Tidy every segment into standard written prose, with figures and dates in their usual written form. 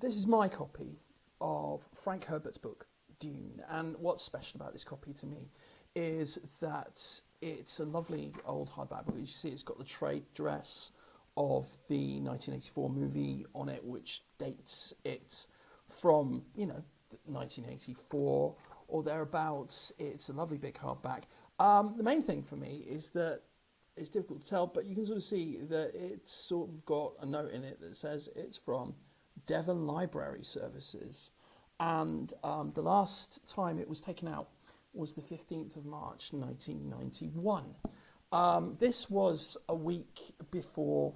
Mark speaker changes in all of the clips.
Speaker 1: This is my copy of Frank Herbert's book, Dune. And what's special about this copy to me is that it's a lovely old hardback book. You see it's got the trade dress of the 1984 movie on it, which dates it from, 1984 or thereabouts. It's a lovely big hardback. The main thing for me is that it's difficult to tell, but you can sort of see that it's sort of got a note in it that says it's from Devon Library Services. And the last time it was taken out was the 15th of March 1991. This was a week before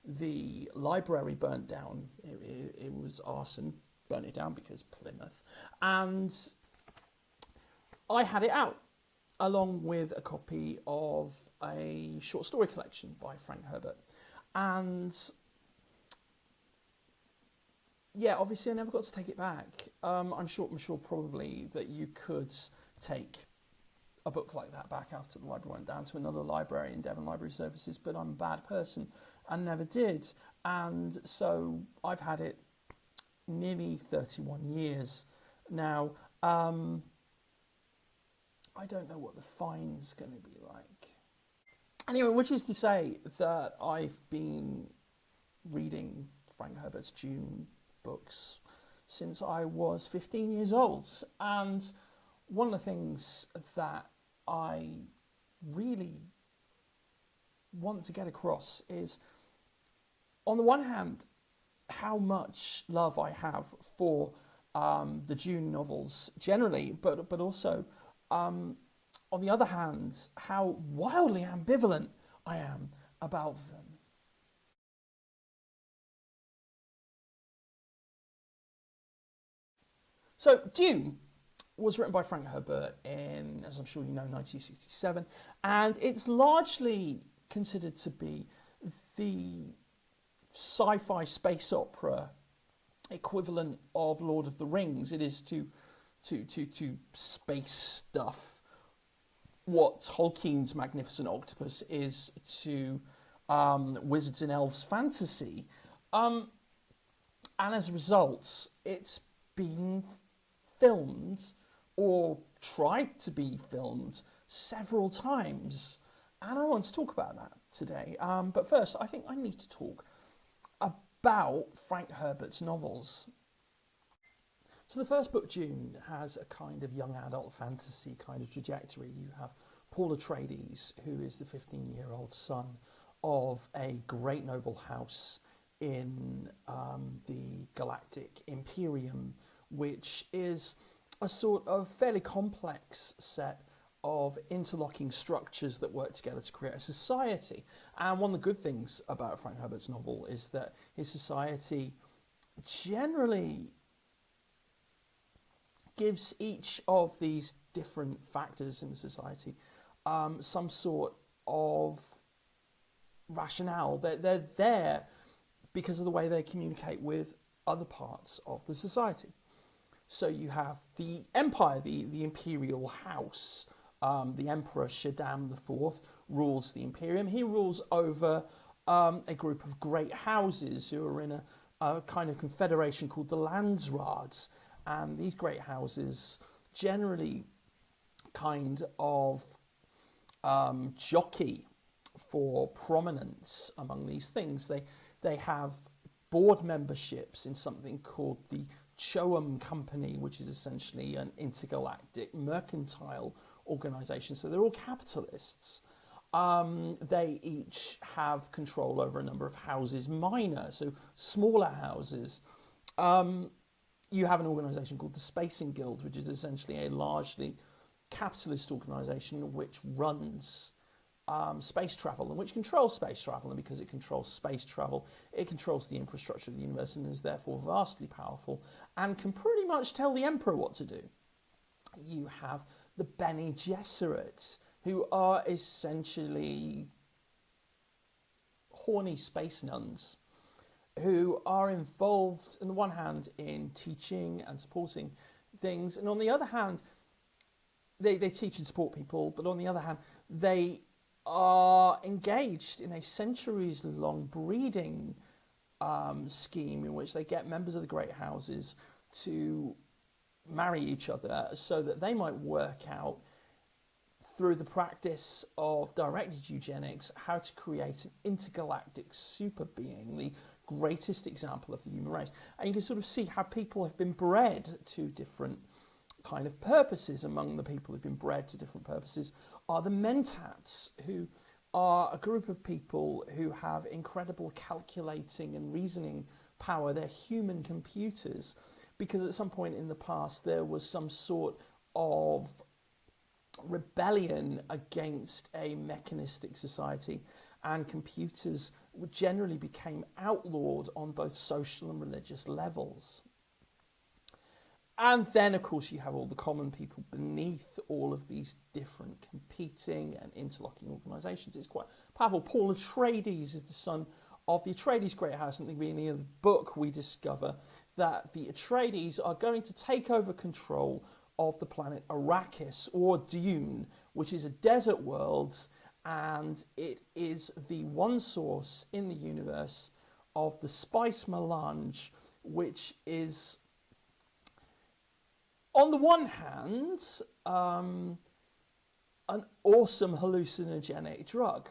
Speaker 1: the library burnt down. It was arson, burnt it down because Plymouth. And I had it out along with a copy of a short story collection by Frank Herbert. And yeah, obviously I never got to take it back. I'm sure probably that you could take a book like that back after the library went down to another library in Devon Library Services, but I'm a bad person and never did. And so I've had it nearly 31 years now. I don't know what the fine's going to be like. Anyway, which is to say that I've been reading Frank Herbert's Dune books since I was 15 years old. And one of the things that I really want to get across is, on the one hand, how much love I have for the Dune novels generally, but also, on the other hand, how wildly ambivalent I am about them. So, Dune was written by Frank Herbert in, as I'm sure you know, 1967, and it's largely considered to be the sci-fi space opera equivalent of Lord of the Rings. It is to space stuff what Tolkien's Magnificent Octopus is to Wizards and Elves fantasy. And as a result, it's been filmed or tried to be filmed several times. And I want to talk about that today. But first, I think I need to talk about Frank Herbert's novels. So the first book, Dune, has a kind of young adult fantasy kind of trajectory. You have Paul Atreides, who is the 15-year-old son of a great noble house in the Galactic Imperium, which is a sort of fairly complex set of interlocking structures that work together to create a society. And one of the good things about Frank Herbert's novel is that his society generally gives each of these different factors in the society some sort of rationale. They're there because of the way they communicate with other parts of the society. So you have the empire, the imperial house. The Emperor Shaddam IV rules the Imperium. He rules over a group of great houses who are in a kind of confederation called the Landsraad. And these great houses generally kind of jockey for prominence among these things. They have board memberships in something called the Choam Company, which is essentially an intergalactic mercantile organisation. So they're all capitalists. They each have control over a number of houses minor, so smaller houses. You have an organisation called the Spacing Guild, which is essentially a largely capitalist organisation which runs space travel and which controls space travel. And because it controls space travel, it controls the infrastructure of the universe and is therefore vastly powerful and can pretty much tell the Emperor what to do. You have the Bene Gesserit, who are essentially horny space nuns, who are involved, on the one hand, in teaching and supporting things, and on the other hand, they teach and support people, but on the other hand, they are engaged in a centuries-long breeding scheme in which they get members of the great houses to marry each other so that they might work out, through the practice of directed eugenics, how to create an intergalactic super being, the greatest example of the human race. And you can sort of see how people have been bred to different kind of purposes. Among the people who've been bred to different purposes are the mentats, who are a group of people who have incredible calculating and reasoning power. They're human computers, because at some point in the past there was some sort of rebellion against a mechanistic society, and computers generally became outlawed on both social and religious levels. And then, of course, you have all the common people beneath all of these different competing and interlocking organisations. It's quite powerful. Paul Atreides is the son of the Atreides Great House. And at the beginning of the book, we discover that the Atreides are going to take over control of the planet Arrakis, or Dune, which is a desert world, and it is the one source in the universe of the spice melange, which is, on the one hand, an awesome hallucinogenic drug,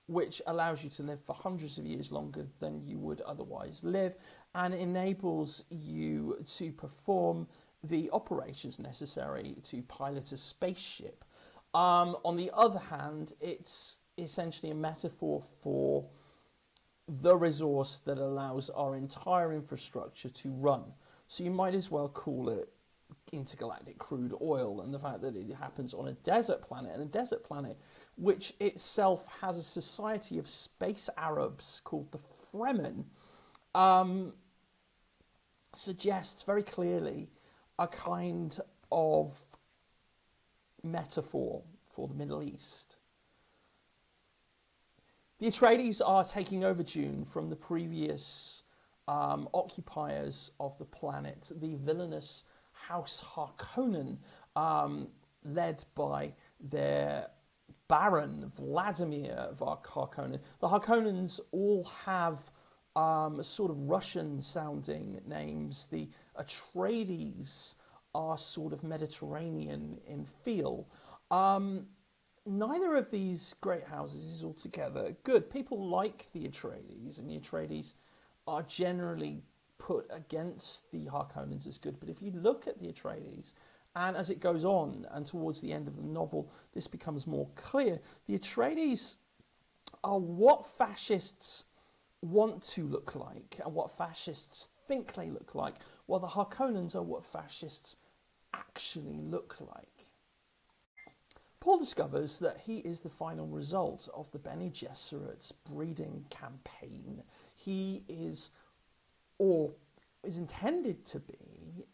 Speaker 1: which allows you to live for hundreds of years longer than you would otherwise live, and enables you to perform the operations necessary to pilot a spaceship. On the other hand, it's essentially a metaphor for the resource that allows our entire infrastructure to run. So you might as well call it intergalactic crude oil, and the fact that it happens on a desert planet, and a desert planet which itself has a society of space Arabs called the Fremen, suggests very clearly a kind of metaphor for the Middle East. The Atreides are taking over Dune from the previous occupiers of the planet, the villainous House Harkonnen, led by their Baron Vladimir Harkonnen. The Harkonnens all have sort of Russian-sounding names. The Atreides are sort of Mediterranean in feel. Neither of these great houses is altogether good. People like the Atreides, and the Atreides are generally put against the Harkonnens as good. But if you look at the Atreides, and as it goes on and towards the end of the novel, this becomes more clear, the Atreides are what fascists want to look like and what fascists think they look like, while the Harkonnens are what fascists actually look like. Paul discovers that he is the final result of the Bene Gesserit's breeding campaign. He is, or is intended to be,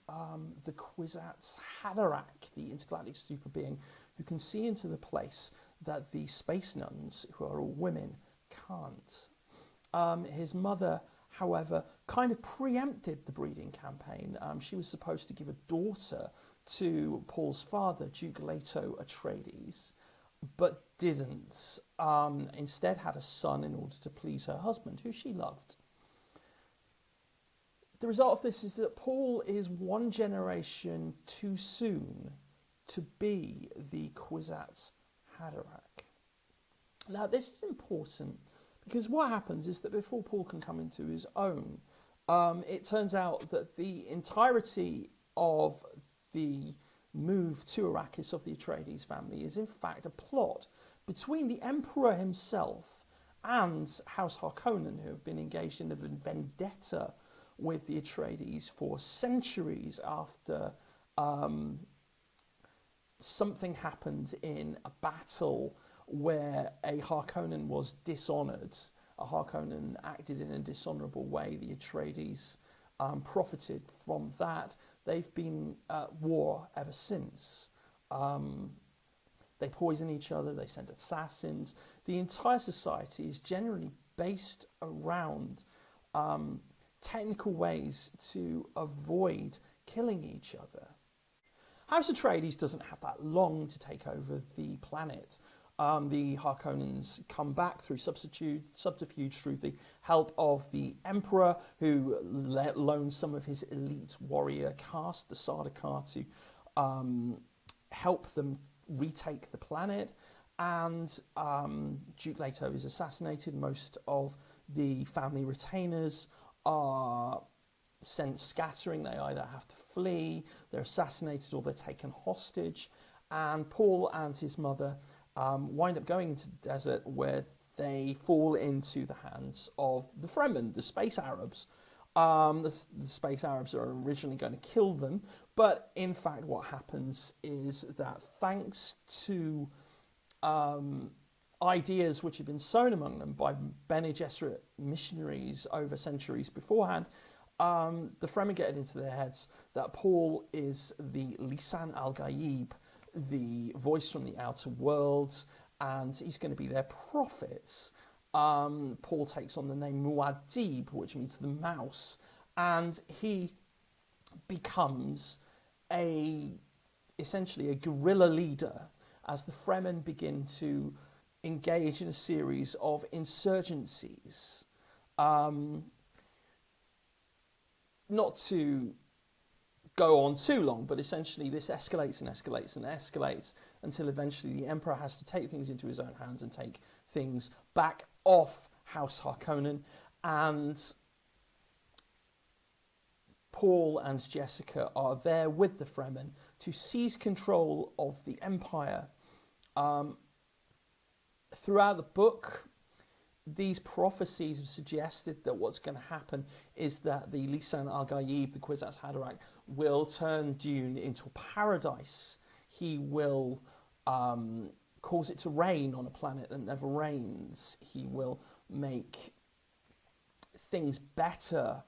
Speaker 1: the Kwisatz Haderach, the intergalactic super being who can see into the place that the space nuns, who are all women, can't. His mother, however, kind of preempted the breeding campaign. She was supposed to give a daughter to Paul's father, Duke Leto Atreides, but didn't. Instead had a son in order to please her husband, who she loved. The result of this is that Paul is one generation too soon to be the Kwisatz Haderach. Now, this is important because what happens is that before Paul can come into his own, it turns out that the entirety of the move to Arrakis of the Atreides family is in fact a plot between the Emperor himself and House Harkonnen, who have been engaged in a vendetta with the Atreides for centuries after something happened in a battle where a Harkonnen was dishonoured. A Harkonnen acted in a dishonourable way. The Atreides profited from that. They've been at war ever since. They poison each other, they send assassins. The entire society is generally based around technical ways to avoid killing each other. House Atreides doesn't have that long to take over the planet. the Harkonnens come back through subterfuge through the help of the Emperor, who loans some of his elite warrior caste, the Sardaukar, to help them retake the planet. And Duke Leto is assassinated. Most of the family retainers are sent scattering. They either have to flee, they're assassinated, or they're taken hostage. And Paul and his mother wind up going into the desert, where they fall into the hands of the Fremen, the space Arabs. The space Arabs are originally going to kill them, but in fact what happens is that thanks to ideas which have been sown among them by Bene Gesserit missionaries over centuries beforehand, the Fremen get it into their heads that Paul is the Lisan al-Gaib, the voice from the outer worlds, and he's going to be their prophet. Paul takes on the name Muad'Dib, which means the mouse, and he becomes essentially a guerrilla leader as the Fremen begin to engage in a series of insurgencies. Not to go on too long, but essentially this escalates and escalates and escalates until eventually the Emperor has to take things into his own hands and take things back off House Harkonnen, and Paul and Jessica are there with the Fremen to seize control of the Empire. Throughout the book, these prophecies have suggested that what's going to happen is that the Lisan al-Gaib, the Kwisatz Haderach, will turn Dune into a paradise. He will cause it to rain on a planet that never rains. He will make things better.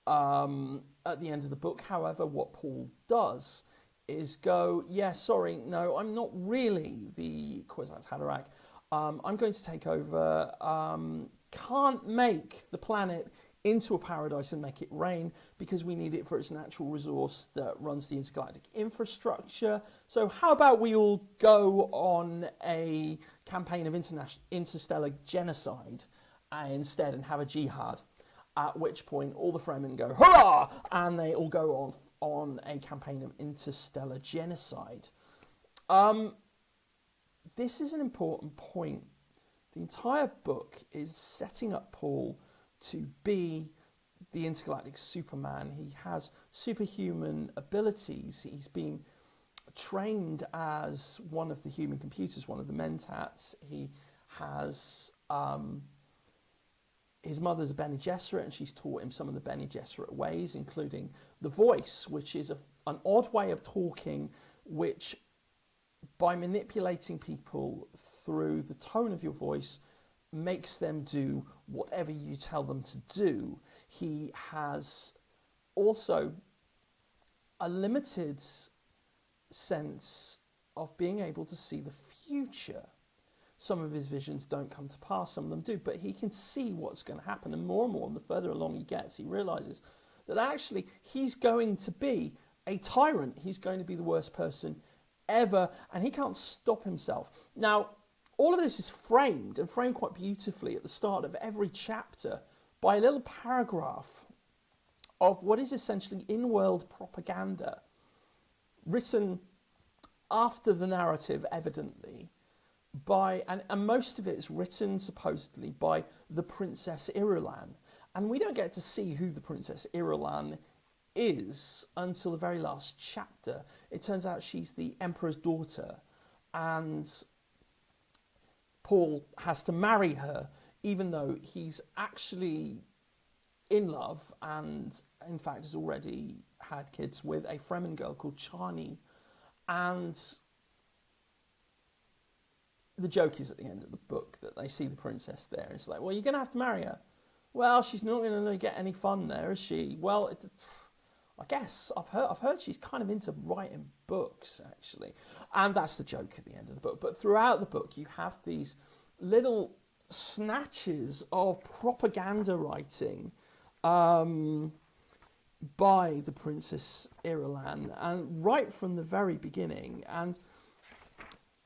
Speaker 1: At the end of the book, however, what Paul does is go, no, I'm not really the Kwisatz Haderach. I'm going to take over, can't make the planet into a paradise and make it rain because we need it for its natural resource that runs the intergalactic infrastructure. So how about we all go on a campaign of interstellar genocide instead and have a jihad, at which point all the Fremen go, hurrah! And they all go off on a campaign of interstellar genocide. This is an important point. The entire book is setting up Paul to be the intergalactic Superman. He has superhuman abilities. He's been trained as one of the human computers, one of the Mentats. He has his mother's a Bene Gesserit, and she's taught him some of the Bene Gesserit ways, including the voice, which is an odd way of talking, which by manipulating people through the tone of your voice makes them do whatever you tell them to do. He has also a limited sense of being able to see the future. Some of his visions don't come to pass, some of them do, but he can see what's going to happen, and more, the further along he gets, he realises that actually he's going to be a tyrant. He's going to be the worst person ever, and he can't stop himself. Now, all of this is framed quite beautifully at the start of every chapter by a little paragraph of what is essentially in-world propaganda, written after the narrative, evidently, by, and most of it is written supposedly by the Princess Irulan. And we don't get to see who the Princess Irulan is until the very last chapter. It turns out she's the Emperor's daughter, and Paul has to marry her, even though he's actually in love and in fact has already had kids with a Fremen girl called Chani. And the joke is at the end of the book that they see the princess there. It's like, well, you're going to have to marry her. Well, she's not going to get any fun there, is she? Well, I guess I've heard she's kind of into writing books, actually. And that's the joke at the end of the book. But throughout the book, you have these little snatches of propaganda writing by the Princess Irulan, and right from the very beginning. And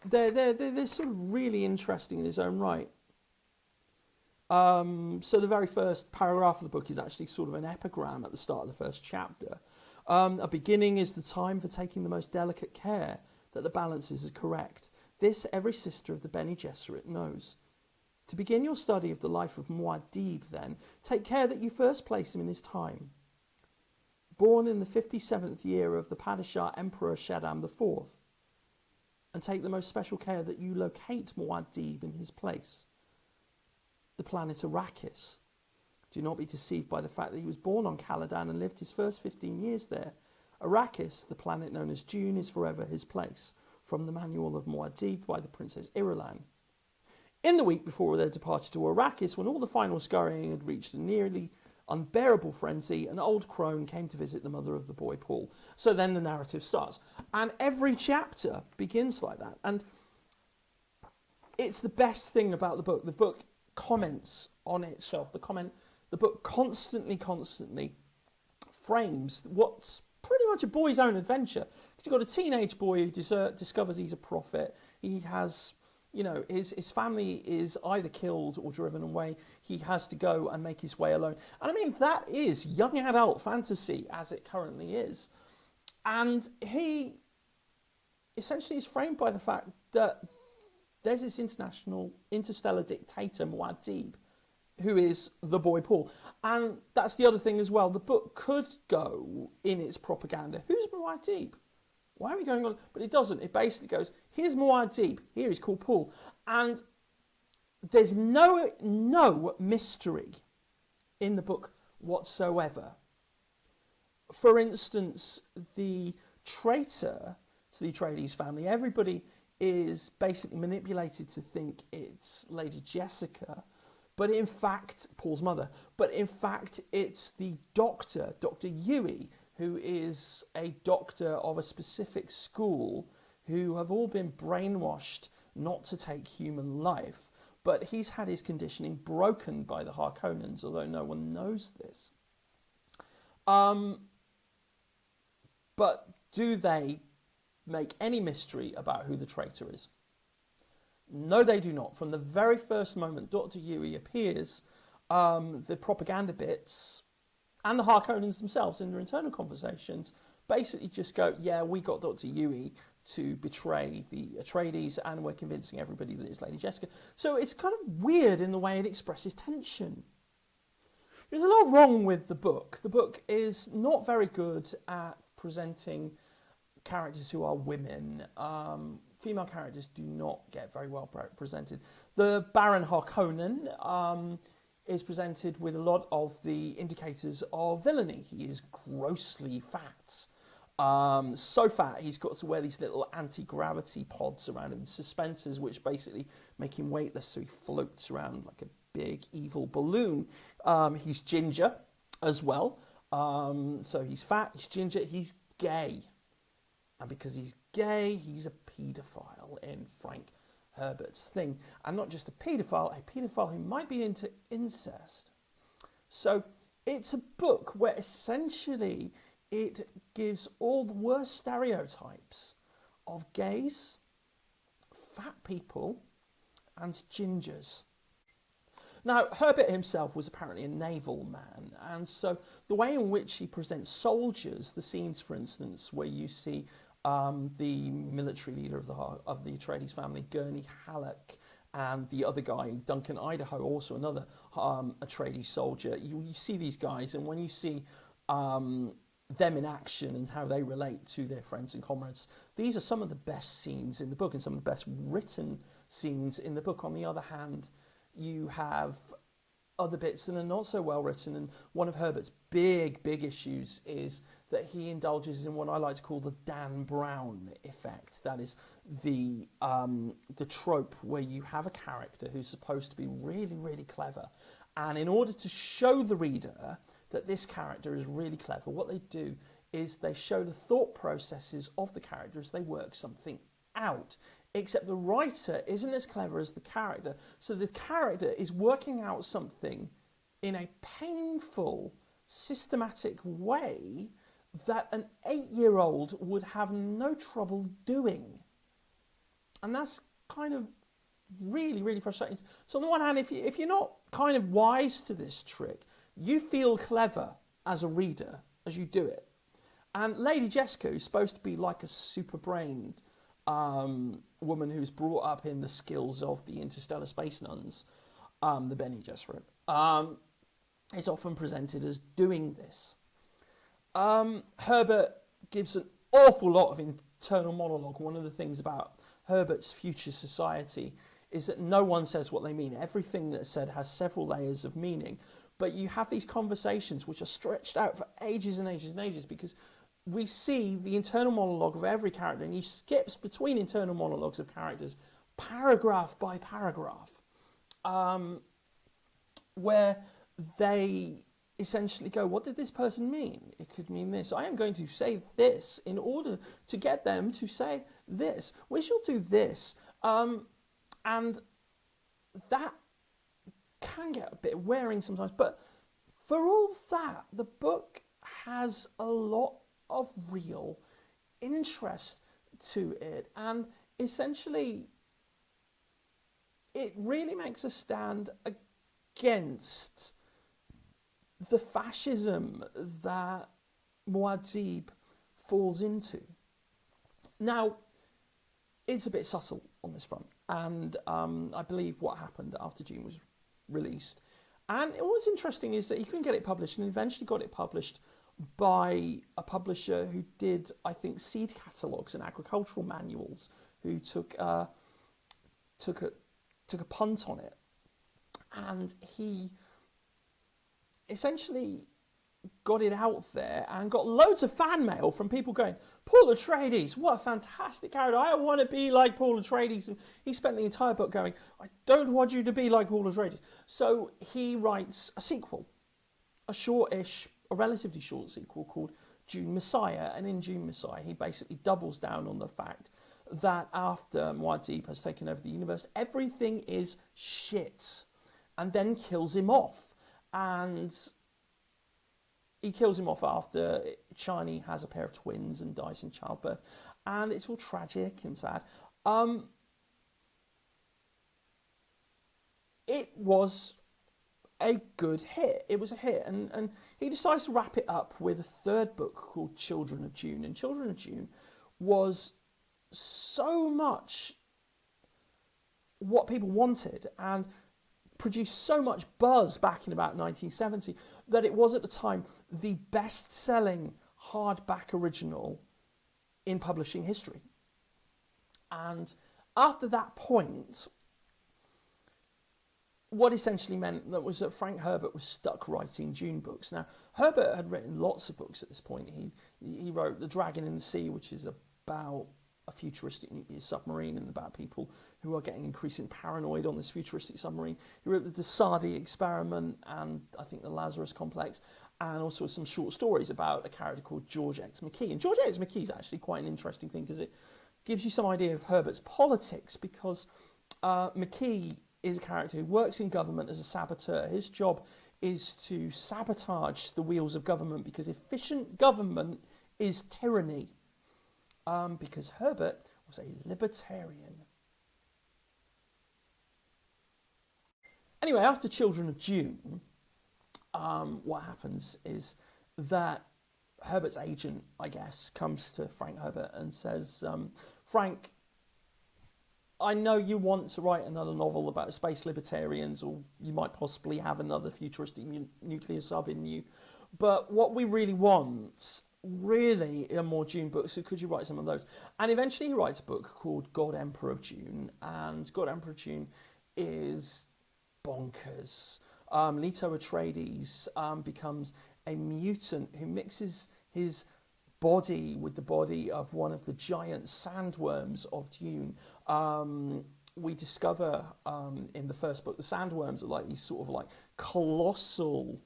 Speaker 1: they're sort of really interesting in his own right. So the very first paragraph of the book is actually sort of an epigram at the start of the first chapter. A beginning is the time for taking the most delicate care that the balances are correct. This every sister of the Bene Gesserit knows. To begin your study of the life of Muad'Dib, then, take care that you first place him in his time. Born in the 57th year of the Padishah Emperor Shaddam IV, and take the most special care that you locate Muad'Dib in his place, the planet Arrakis. Do not be deceived by the fact that he was born on Caladan and lived his first 15 years there. Arrakis, the planet known as Dune, is forever his place, from the Manual of Muad'Dib by the Princess Irulan. In the week before their departure to Arrakis, when all the final scurrying had reached a nearly unbearable frenzy, an old crone came to visit the mother of the boy Paul. So then the narrative starts. And every chapter begins like that. And it's the best thing about the book. The book comments on itself. The book constantly frames what's pretty much a boy's own adventure. Because you've got a teenage boy who discovers he's a prophet. He has... his family is either killed or driven away. He has to go and make his way alone. And I mean, that is young adult fantasy as it currently is. And he essentially is framed by the fact that there's this interstellar dictator, Muad'Dib, who is the boy Paul. And that's the other thing as well. The book could go in its propaganda. Who's Muad'Dib? Why are we going on? But it doesn't. It basically goes, here's Muad'Dib, here he's called Paul. And there's no mystery in the book whatsoever. For instance, the traitor to the Atreides family, everybody is basically manipulated to think it's Lady Jessica, but in fact, Paul's mother, but in fact it's the doctor, Dr. Yui, who is a doctor of a specific school who have all been brainwashed not to take human life. But he's had his conditioning broken by the Harkonnens, although no one knows this. But do they make any mystery about who the traitor is? No, they do not. From the very first moment Dr. Yui appears, the propaganda bits and the Harkonnens themselves in their internal conversations basically just go, yeah, we got Dr. Yui to betray the Atreides and we're convincing everybody that it's Lady Jessica. So it's kind of weird in the way it expresses tension. There's a lot wrong with the book. The book is not very good at presenting characters who are women. Female characters do not get very well presented. The Baron Harkonnen is presented with a lot of the indicators of villainy. He is grossly fat. So fat he's got to wear these little anti-gravity pods around him, suspensors which basically make him weightless, so he floats around like a big evil balloon. He's ginger as well. So he's fat, he's ginger, he's gay. And because he's gay, he's a paedophile in Frank Herbert's thing. And not just a paedophile who might be into incest. So it's a book where essentially it gives all the worst stereotypes of gays, fat people, and gingers. Now, Herbert himself was apparently a naval man, and so the way in which he presents soldiers, the scenes, for instance, where you see the military leader of the Atreides family, Gurney Halleck, and the other guy, Duncan Idaho, also another Atreides soldier, you see these guys, and when you see them in action and how they relate to their friends and comrades, these are some of the best scenes in the book and some of the best written scenes in the book. On the other hand, you have other bits that are not so well written, and one of Herbert's big issues is that he indulges in what I like to call the Dan Brown effect. That is the trope where you have a character who's supposed to be really clever, and in order to show the reader that this character is really clever, what they do is they show the thought processes of the character as they work something out. Except the writer isn't as clever as the character. So the character is working out something in a painful, systematic way that an 8-year-old would have no trouble doing. And that's kind of really, really frustrating. So on the one hand, if you're not kind of wise to this trick, you feel clever as a reader as you do it. And Lady Jessica, who's supposed to be like a super-brained woman who's brought up in the skills of the interstellar space nuns, the Bene Gesserit, is often presented as doing this. Herbert gives an awful lot of internal monologue. One of the things about Herbert's future society is that no one says what they mean. Everything that's said has several layers of meaning. But you have these conversations which are stretched out for ages and ages and ages, because we see the internal monologue of every character, and he skips between internal monologues of characters paragraph by paragraph, where they essentially go, what did this person mean? It could mean this. I am going to say this in order to get them to say this. We shall do this. And that can get a bit wearing sometimes. But for all that, the book has a lot of real interest to it. And essentially, it really makes a stand against the fascism that Muad'Dib falls into. Now, it's a bit subtle on this front, and I believe what happened after Dune was released. And what's interesting is that he couldn't get it published, and eventually got it published by a publisher who did, I think, seed catalogues and agricultural manuals, who took a punt on it. And he essentially got it out there and got loads of fan mail from people going, Paul Atreides, what a fantastic character. I want to be like Paul Atreides. And he spent the entire book going, I don't want you to be like Paul Atreides. So he writes a sequel, a relatively short sequel called Dune Messiah. And in Dune Messiah, he basically doubles down on the fact that after Muad'Dib has taken over the universe, everything is shit, and then kills him off. And he kills him off after Chani has a pair of twins and dies in childbirth. And it's all tragic and sad. It was a good hit. It was a hit. And he decides to wrap it up with a third book called Children of Dune. And Children of Dune was so much what people wanted and produced so much buzz back in about 1970 that it was at the time the best-selling hardback original in publishing history. And after that point, what essentially meant that was that Frank Herbert was stuck writing Dune books. Now, Herbert had written lots of books at this point. He wrote The Dragon in the Sea, which is about a futuristic nuclear submarine and about people who are getting increasingly paranoid on this futuristic submarine. He wrote the Desadi Experiment and I think the Lazarus Complex, and also some short stories about a character called George X. McKee. And George X. McKee is actually quite an interesting thing because it gives you some idea of Herbert's politics, because McKee is a character who works in government as a saboteur. His job is to sabotage the wheels of government because efficient government is tyranny. Because Herbert was a libertarian. Anyway, after Children of Dune, what happens is that Herbert's agent, I guess, comes to Frank Herbert and says, Frank, I know you want to write another novel about space libertarians, or you might possibly have another futuristic nuclear sub in you, but what we really want really are more Dune books, so could you write some of those? And eventually he writes a book called God Emperor of Dune, and God Emperor of Dune is bonkers. Leto Atreides becomes a mutant who mixes his body with the body of one of the giant sandworms of Dune. We discover in the first book the sandworms are like these sort of like colossal,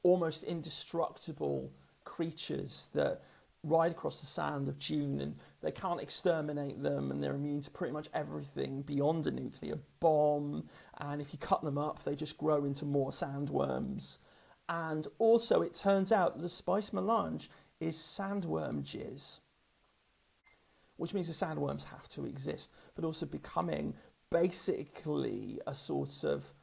Speaker 1: almost indestructible creatures that ride across the sand of Dune, and they can't exterminate them, and they're immune to pretty much everything beyond a nuclear bomb, and if you cut them up they just grow into more sandworms. And also it turns out that the spice melange is sandworm jizz. which means the sandworms have to exist, but also becoming basically a sort of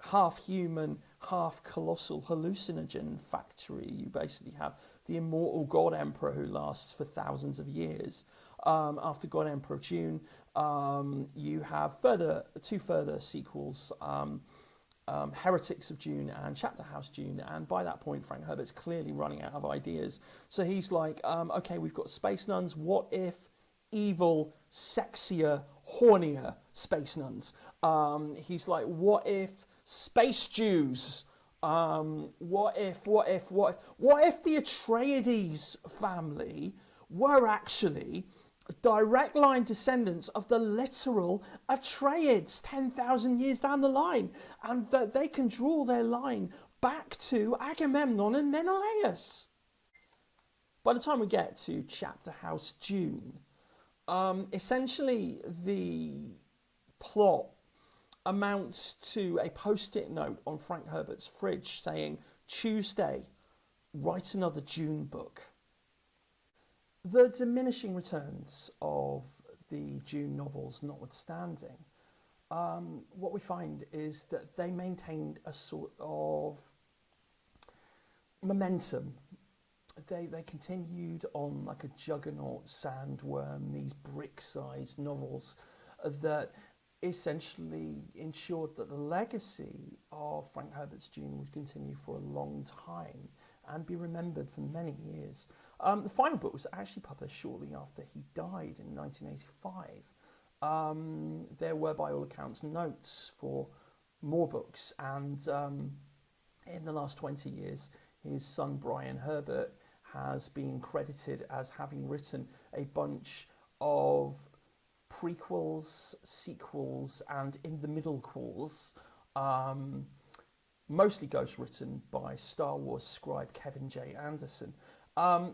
Speaker 1: half human, half colossal hallucinogen factory. You basically have the immortal God Emperor who lasts for thousands of years. After God Emperor Dune, you have two further sequels, Heretics of Dune and Chapter House Dune, and by that point Frank Herbert's clearly running out of ideas. So he's like, okay, we've got space nuns, what if evil, sexier, hornier space nuns? He's like, what if space Jews? What if the Atreides family were actually direct line descendants of the literal Atreides 10,000 years down the line, and that they can draw their line back to Agamemnon and Menelaus? By the time we get to Chapter House Dune, essentially the plot amounts to a post-it note on Frank Herbert's fridge saying, Tuesday, write another Dune book. The diminishing returns of the Dune novels notwithstanding, what we find is that they maintained a sort of momentum. They continued on like a juggernaut sandworm, these brick-sized novels that essentially ensured that the legacy of Frank Herbert's Dune would continue for a long time and be remembered for many years. The final book was actually published shortly after he died in 1985. There were, by all accounts, notes for more books, and in the last 20 years, his son Brian Herbert has been credited as having written a bunch of prequels, sequels, and in the middle calls, mostly ghostwritten by Star Wars scribe Kevin J. Anderson.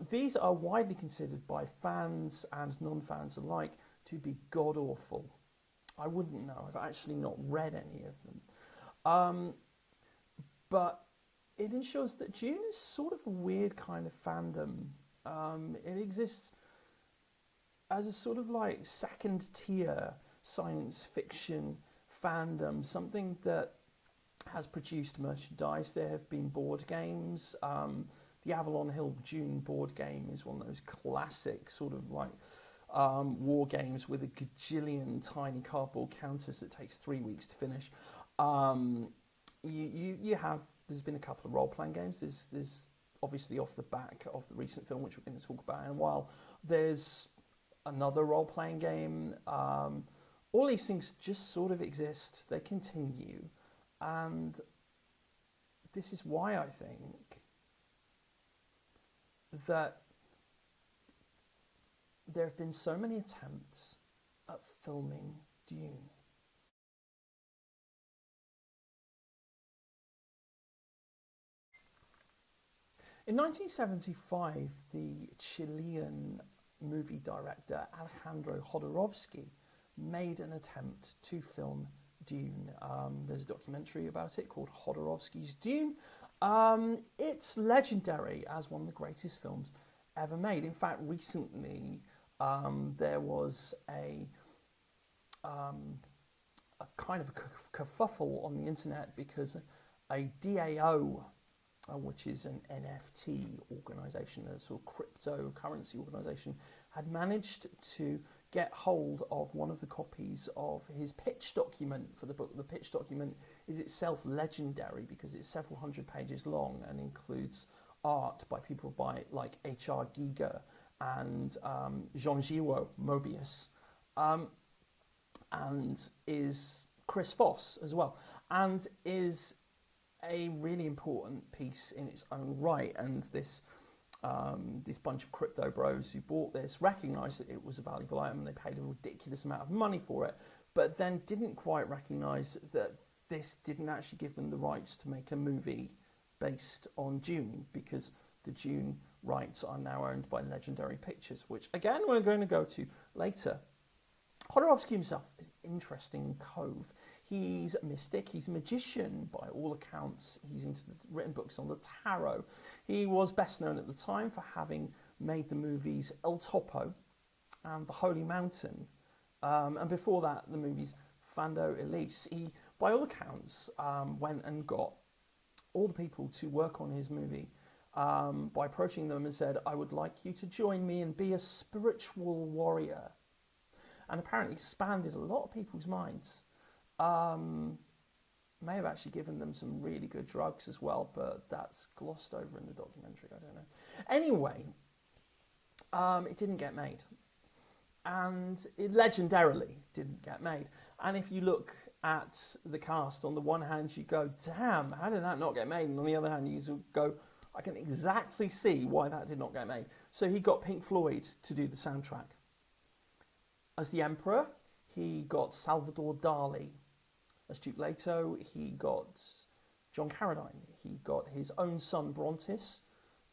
Speaker 1: These are widely considered by fans and non-fans alike to be god-awful. I wouldn't know, I've actually not read any of them. But it ensures that Dune is sort of a weird kind of fandom. It exists as a sort of like second tier science fiction fandom, something that has produced merchandise. There have been board games. The Avalon Hill Dune board game is one of those classic sort of like war games with a gajillion tiny cardboard counters that takes 3 weeks to finish. There's been a couple of role-playing games. There's obviously off the back of the recent film, which we're going to talk about in a while. There's another role-playing game. All these things just sort of exist. They continue. And this is why I think that there have been so many attempts at filming Dune. In 1975, the Chilean movie director Alejandro Jodorowsky made an attempt to film Dune. There's a documentary about it called Jodorowsky's Dune. It's legendary as one of the greatest films ever made. In fact, recently there was a kind of a kerfuffle on the internet because a DAO, which is an NFT organisation, a sort of cryptocurrency organisation, had managed to get hold of one of the copies of his pitch document for the book. The pitch document is itself legendary because it's several hundred pages long and includes art by people like H.R. Giger and Jean-Giraud Mobius, and is Chris Foss as well, and is a really important piece in its own right. And this bunch of crypto bros who bought this recognised that it was a valuable item and they paid a ridiculous amount of money for it, but then didn't quite recognise that this didn't actually give them the rights to make a movie based on Dune, because the Dune rights are now owned by Legendary Pictures, which again we're going to go to later. Jodorowsky himself is an interesting cove. He's a mystic, he's a magician by all accounts. He's written books on the tarot. He was best known at the time for having made the movies El Topo and The Holy Mountain. And before that, the movies Fando Elise. He, by all accounts, went and got all the people to work on his movie by approaching them and said, I would like you to join me and be a spiritual warrior. And apparently expanded a lot of people's minds. May have actually given them some really good drugs as well, but that's glossed over in the documentary, I don't know. Anyway, it didn't get made. And it legendarily didn't get made. And if you look at the cast, on the one hand you go, damn, how did that not get made? And on the other hand you go, I can exactly see why that did not get made. So he got Pink Floyd to do the soundtrack. As the Emperor, he got Salvador Dali. As Duke Leto, he got John Carradine. He got his own son, Brontis,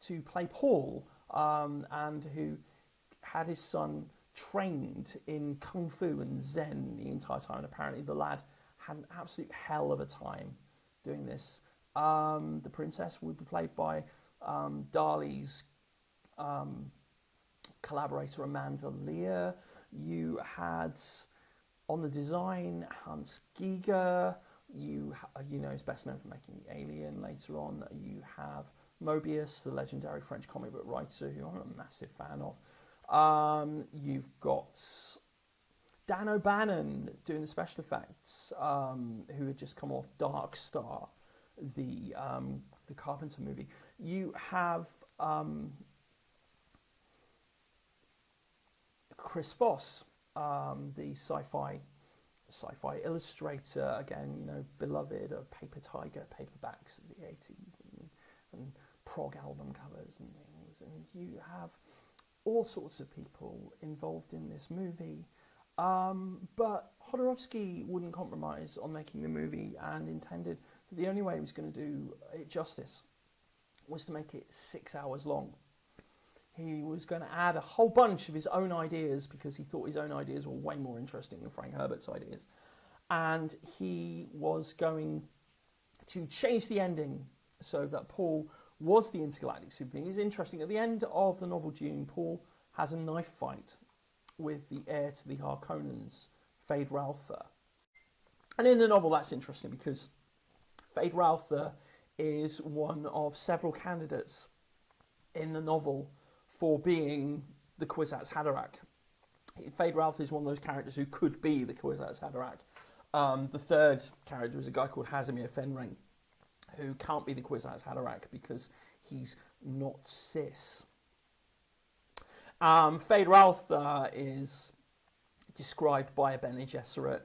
Speaker 1: to play Paul, and who had his son trained in Kung Fu and Zen the entire time. And apparently the lad had an absolute hell of a time doing this. The princess would be played by Dali's collaborator, Amanda Lear. You had... on the design, Hans Giger, you know, is best known for making The Alien later on. You have Mobius, the legendary French comic book writer, who I'm a massive fan of. You've got Dan O'Bannon doing the special effects, who had just come off Dark Star, the Carpenter movie. You have Chris Voss, the sci-fi illustrator, again, you know, beloved of Paper Tiger paperbacks of the 80s and prog album covers and things. And you have all sorts of people involved in this movie. But Jodorowsky wouldn't compromise on making the movie and intended that the only way he was going to do it justice was to make it 6 hours long. He was going to add a whole bunch of his own ideas because he thought his own ideas were way more interesting than Frank Herbert's ideas. And he was going to change the ending so that Paul was the intergalactic super being. It's interesting, at the end of the novel Dune, Paul has a knife fight with the heir to the Harkonnens, Fade Raltha. And in the novel that's interesting because Fade Raltha is one of several candidates in the novel for being the Kwisatz Haderach. Fade Ralph is one of those characters who could be the Kwisatz Haderach. The third character is a guy called Hazimir Fenring, who can't be the Kwisatz Haderach because he's not cis. Fade Ralph is described by Bene Gesserit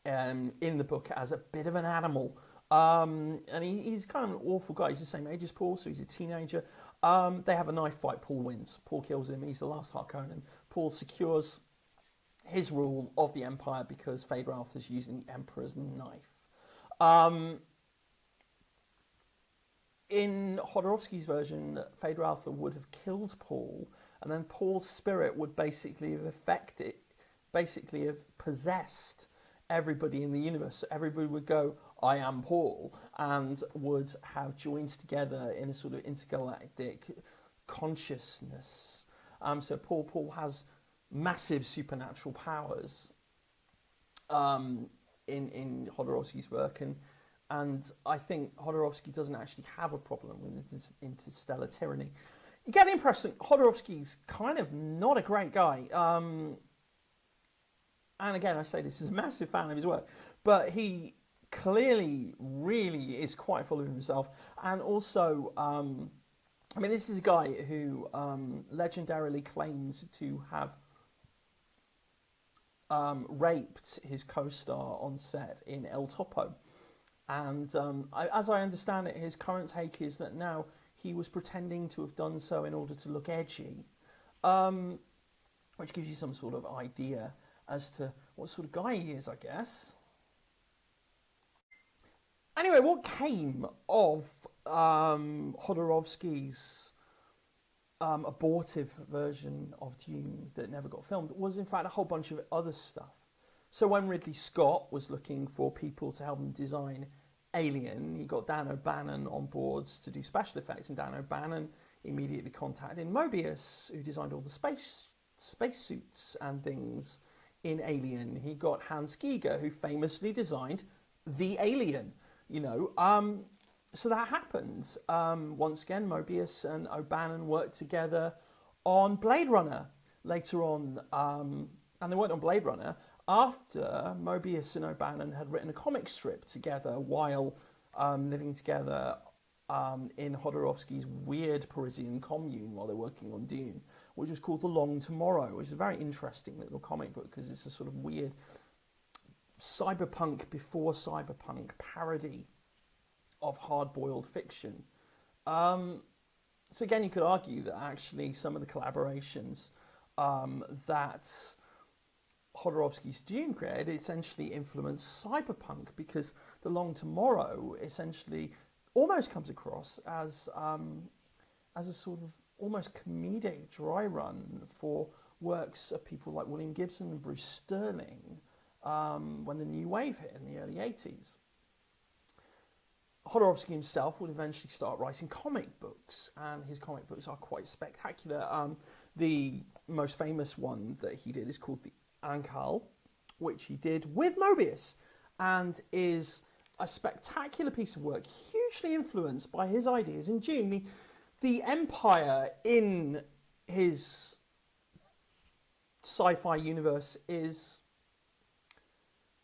Speaker 1: in the book as a bit of an animal. And he's kind of an awful guy. He's the same age as Paul, so he's a teenager. They have a knife fight. Paul wins. Paul kills him. He's the last Harkonnen. Paul secures his rule of the Empire because Fade Ralph is using the Emperor's knife. In Jodorowsky's version, Fade Ralph would have killed Paul, and then Paul's spirit would basically have possessed everybody in the universe. Everybody would go, I am Paul, and would have joined together in a sort of intergalactic consciousness. So Paul has massive supernatural powers in Jodorowsky's work, and I think Jodorowsky doesn't actually have a problem with interstellar tyranny. You get the impression Jodorowsky's kind of not a great guy. And again, I say this is a massive fan of his work, but he clearly really is quite full of himself. And also, I mean, this is a guy who legendarily claims to have raped his co-star on set in El Topo. And as I understand it, his current take is that now he was pretending to have done so in order to look edgy, which gives you some sort of idea as to what sort of guy he is, I guess. Anyway, what came of Jodorowsky's abortive version of Dune that never got filmed was in fact a whole bunch of other stuff. So when Ridley Scott was looking for people to help him design Alien, he got Dan O'Bannon on board to do special effects, and Dan O'Bannon immediately contacted Mobius, who designed all the space spacesuits and things in Alien. He got Hans Giger, who famously designed the Alien, you know. So that happened. Once again, Mobius and O'Bannon worked together on Blade Runner later on. And they worked on Blade Runner after Mobius and O'Bannon had written a comic strip together while living together in Jodorowsky's weird Parisian commune while they're working on Dune, which was called The Long Tomorrow, which is a very interesting little comic book because it's a sort of weird cyberpunk before cyberpunk parody of hard-boiled fiction. So again, you could argue that actually some of the collaborations that Jodorowsky's Dune created essentially influenced cyberpunk, because The Long Tomorrow essentially almost comes across as a sort of almost comedic dry run for works of people like William Gibson and Bruce Sterling when the new wave hit in the early 80s. Jodorowsky himself would eventually start writing comic books, and his comic books are quite spectacular. The most famous one that he did is called The Ankal, which he did with Mobius, and is a spectacular piece of work, hugely influenced by his ideas in Dune. The empire in his sci-fi universe is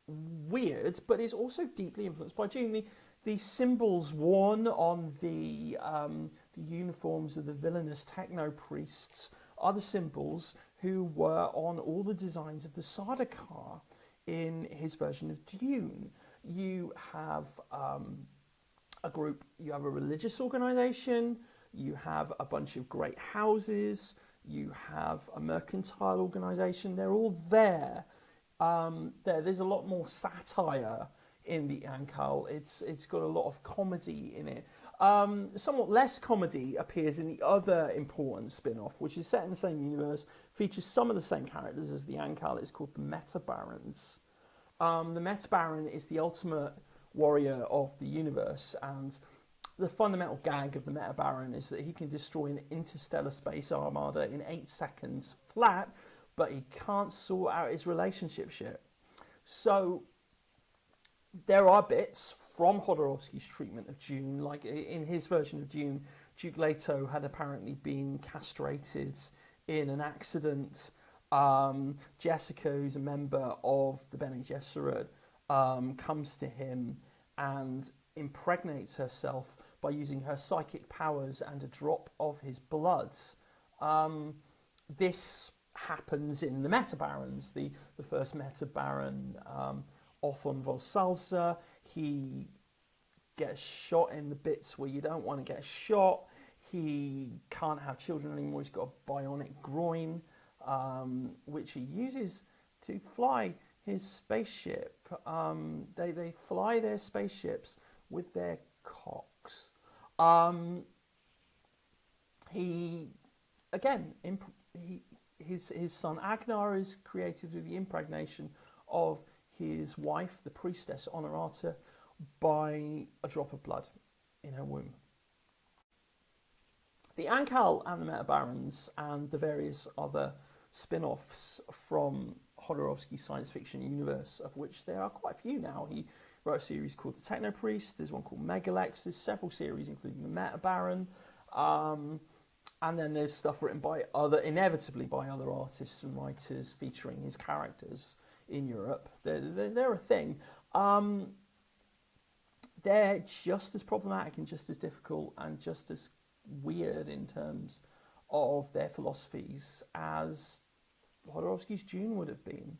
Speaker 1: weird, but is also deeply influenced by Dune. The symbols worn on the uniforms of the villainous techno priests are the symbols who were on all the designs of the Sardaukar in his version of Dune. You have a group, you have a religious organisation, you have a bunch of great houses, you have a mercantile organisation. They're all there. There's a lot more satire in the Ankal. It's got a lot of comedy in it. Somewhat less comedy appears in the other important spin-off, which is set in the same universe, features some of the same characters as the Ankal. It's called the Meta Barons. The Meta Baron is the ultimate warrior of the universe, and the fundamental gag of the Meta Baron is that he can destroy an interstellar space armada in 8 seconds flat, but he can't sort out his relationship shit. So there are bits from Jodorowsky's treatment of Dune, like in his version of Dune, Duke Leto had apparently been castrated in an accident. Jessica, who's a member of the Bene Gesserit, comes to him and impregnates herself by using her psychic powers and a drop of his blood. This happens in the Meta Barons. The first Meta Baron, Othon von Salza, he gets shot in the bits where you don't want to get shot. He can't have children anymore. He's got a bionic groin, which he uses to fly his spaceship. They fly their spaceships with their cocks. His son Agnar is created through the impregnation of his wife, the priestess Honorata, by a drop of blood in her womb. The Ankal and the Meta Barons and the various other spin-offs from Jodorowsky's science fiction universe, of which there are quite a few now. He wrote a series called The Techno Priest, there's one called Megalex, there's several series including the Meta Baron, and then there's stuff written inevitably by other artists and writers featuring his characters in Europe. They're a thing. They're just as problematic and just as difficult and just as weird in terms of their philosophies as Jodorowsky's Dune would have been.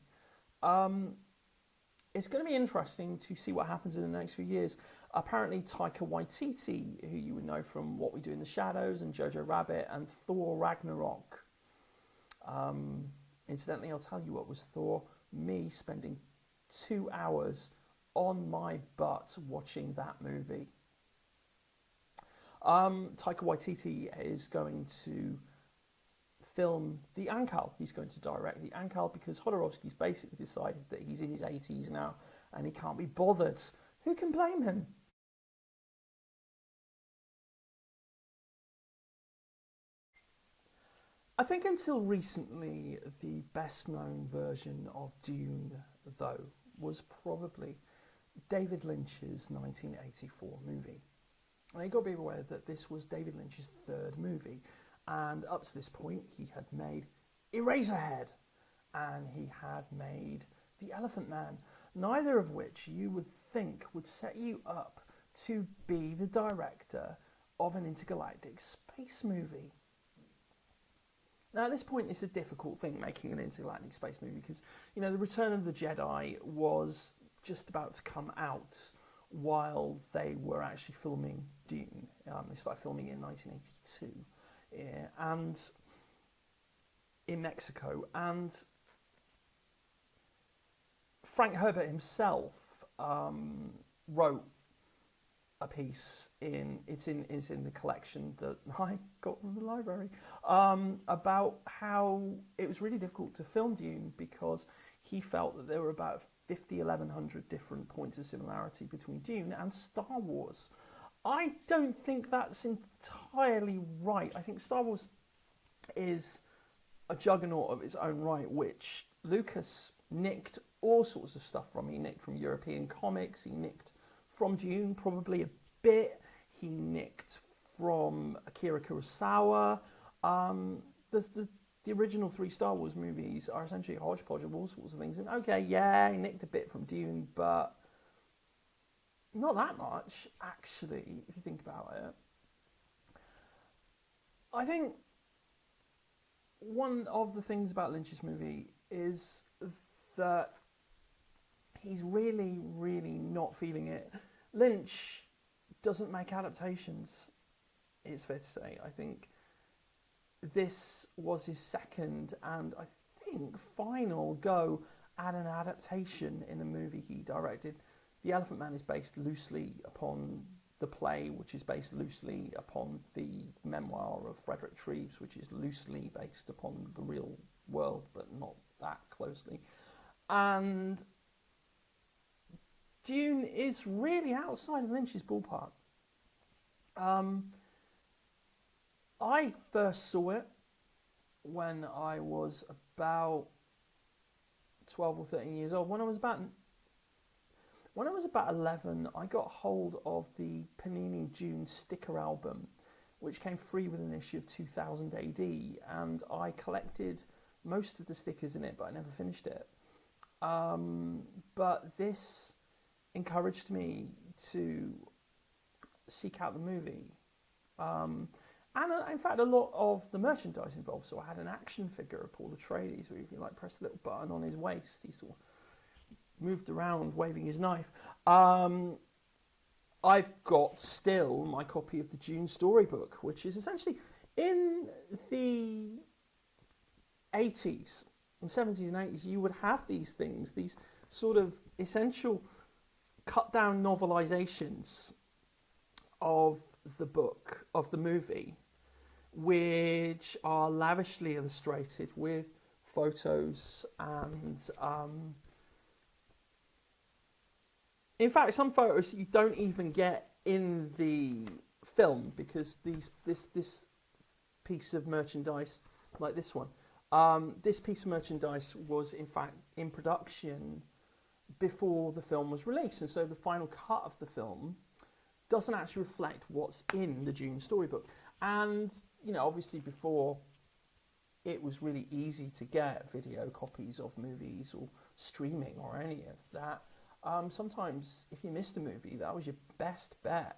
Speaker 1: It's going to be interesting to see what happens in the next few years. Apparently Taika Waititi, who you would know from What We Do in the Shadows and Jojo Rabbit and Thor Ragnarok. Incidentally, I'll tell you what was Thor. Me spending 2 hours on my butt watching that movie. Taika Waititi is going to film The Ankal. He's going to direct The Ankal because Jodorowsky's basically decided that he's in his 80s now and he can't be bothered. Who can blame him? I think until recently, the best-known version of Dune, though, was probably David Lynch's 1984 movie. And you've got to be aware that this was David Lynch's third movie, and up to this point, he had made Eraserhead, and he had made The Elephant Man, neither of which you would think would set you up to be the director of an intergalactic space movie. Now, at this point, it's a difficult thing making an intergalactic space movie because, you know, The Return of the Jedi was just about to come out while they were actually filming Dune. They started filming in 1982, and in Mexico. And Frank Herbert himself wrote a piece it's in the collection that I got from the library about how it was really difficult to film Dune because he felt that there were about 1,100 different points of similarity between Dune and Star Wars. I don't think that's entirely right. I think Star Wars is a juggernaut of its own right, which Lucas nicked all sorts of stuff from. He nicked from European comics, he nicked from Dune probably a bit, he nicked from Akira Kurosawa. The original 3 Star Wars movies are essentially a hodgepodge of all sorts of things. And okay, yeah, he nicked a bit from Dune, but not that much, actually, if you think about it. I think one of the things about Lynch's movie is that he's really, really not feeling it. Lynch doesn't make adaptations, it's fair to say. I think this was his second and I think final go at an adaptation in a movie he directed. The Elephant Man is based loosely upon the play, which is based loosely upon the memoir of Frederick Treves, which is loosely based upon the real world, but not that closely. And Dune is really outside of Lynch's ballpark. I first saw it when I was about 12 or 13 years old. When I was about 11, I got hold of the Panini Dune sticker album, which came free with an issue of 2000 AD, and I collected most of the stickers in it, but I never finished it. But this encouraged me to seek out the movie. And in fact, a lot of the merchandise involved. So I had an action figure of Paul Atreides, where you can like press a little button on his waist. He sort of moved around waving his knife. I've got still my copy of the Dune storybook, which is essentially in the 80s and 70s and 80s, you would have these things, these sort of essential cut down novelizations of the book, of the movie, which are lavishly illustrated with photos and in fact some photos you don't even get in the film, because this piece of merchandise, like this one, this piece of merchandise was in fact in production before the film was released, and so the final cut of the film doesn't actually reflect what's in the Dune storybook. And, you know, obviously before it was really easy to get video copies of movies or streaming or any of that, sometimes if you missed a movie, that was your best bet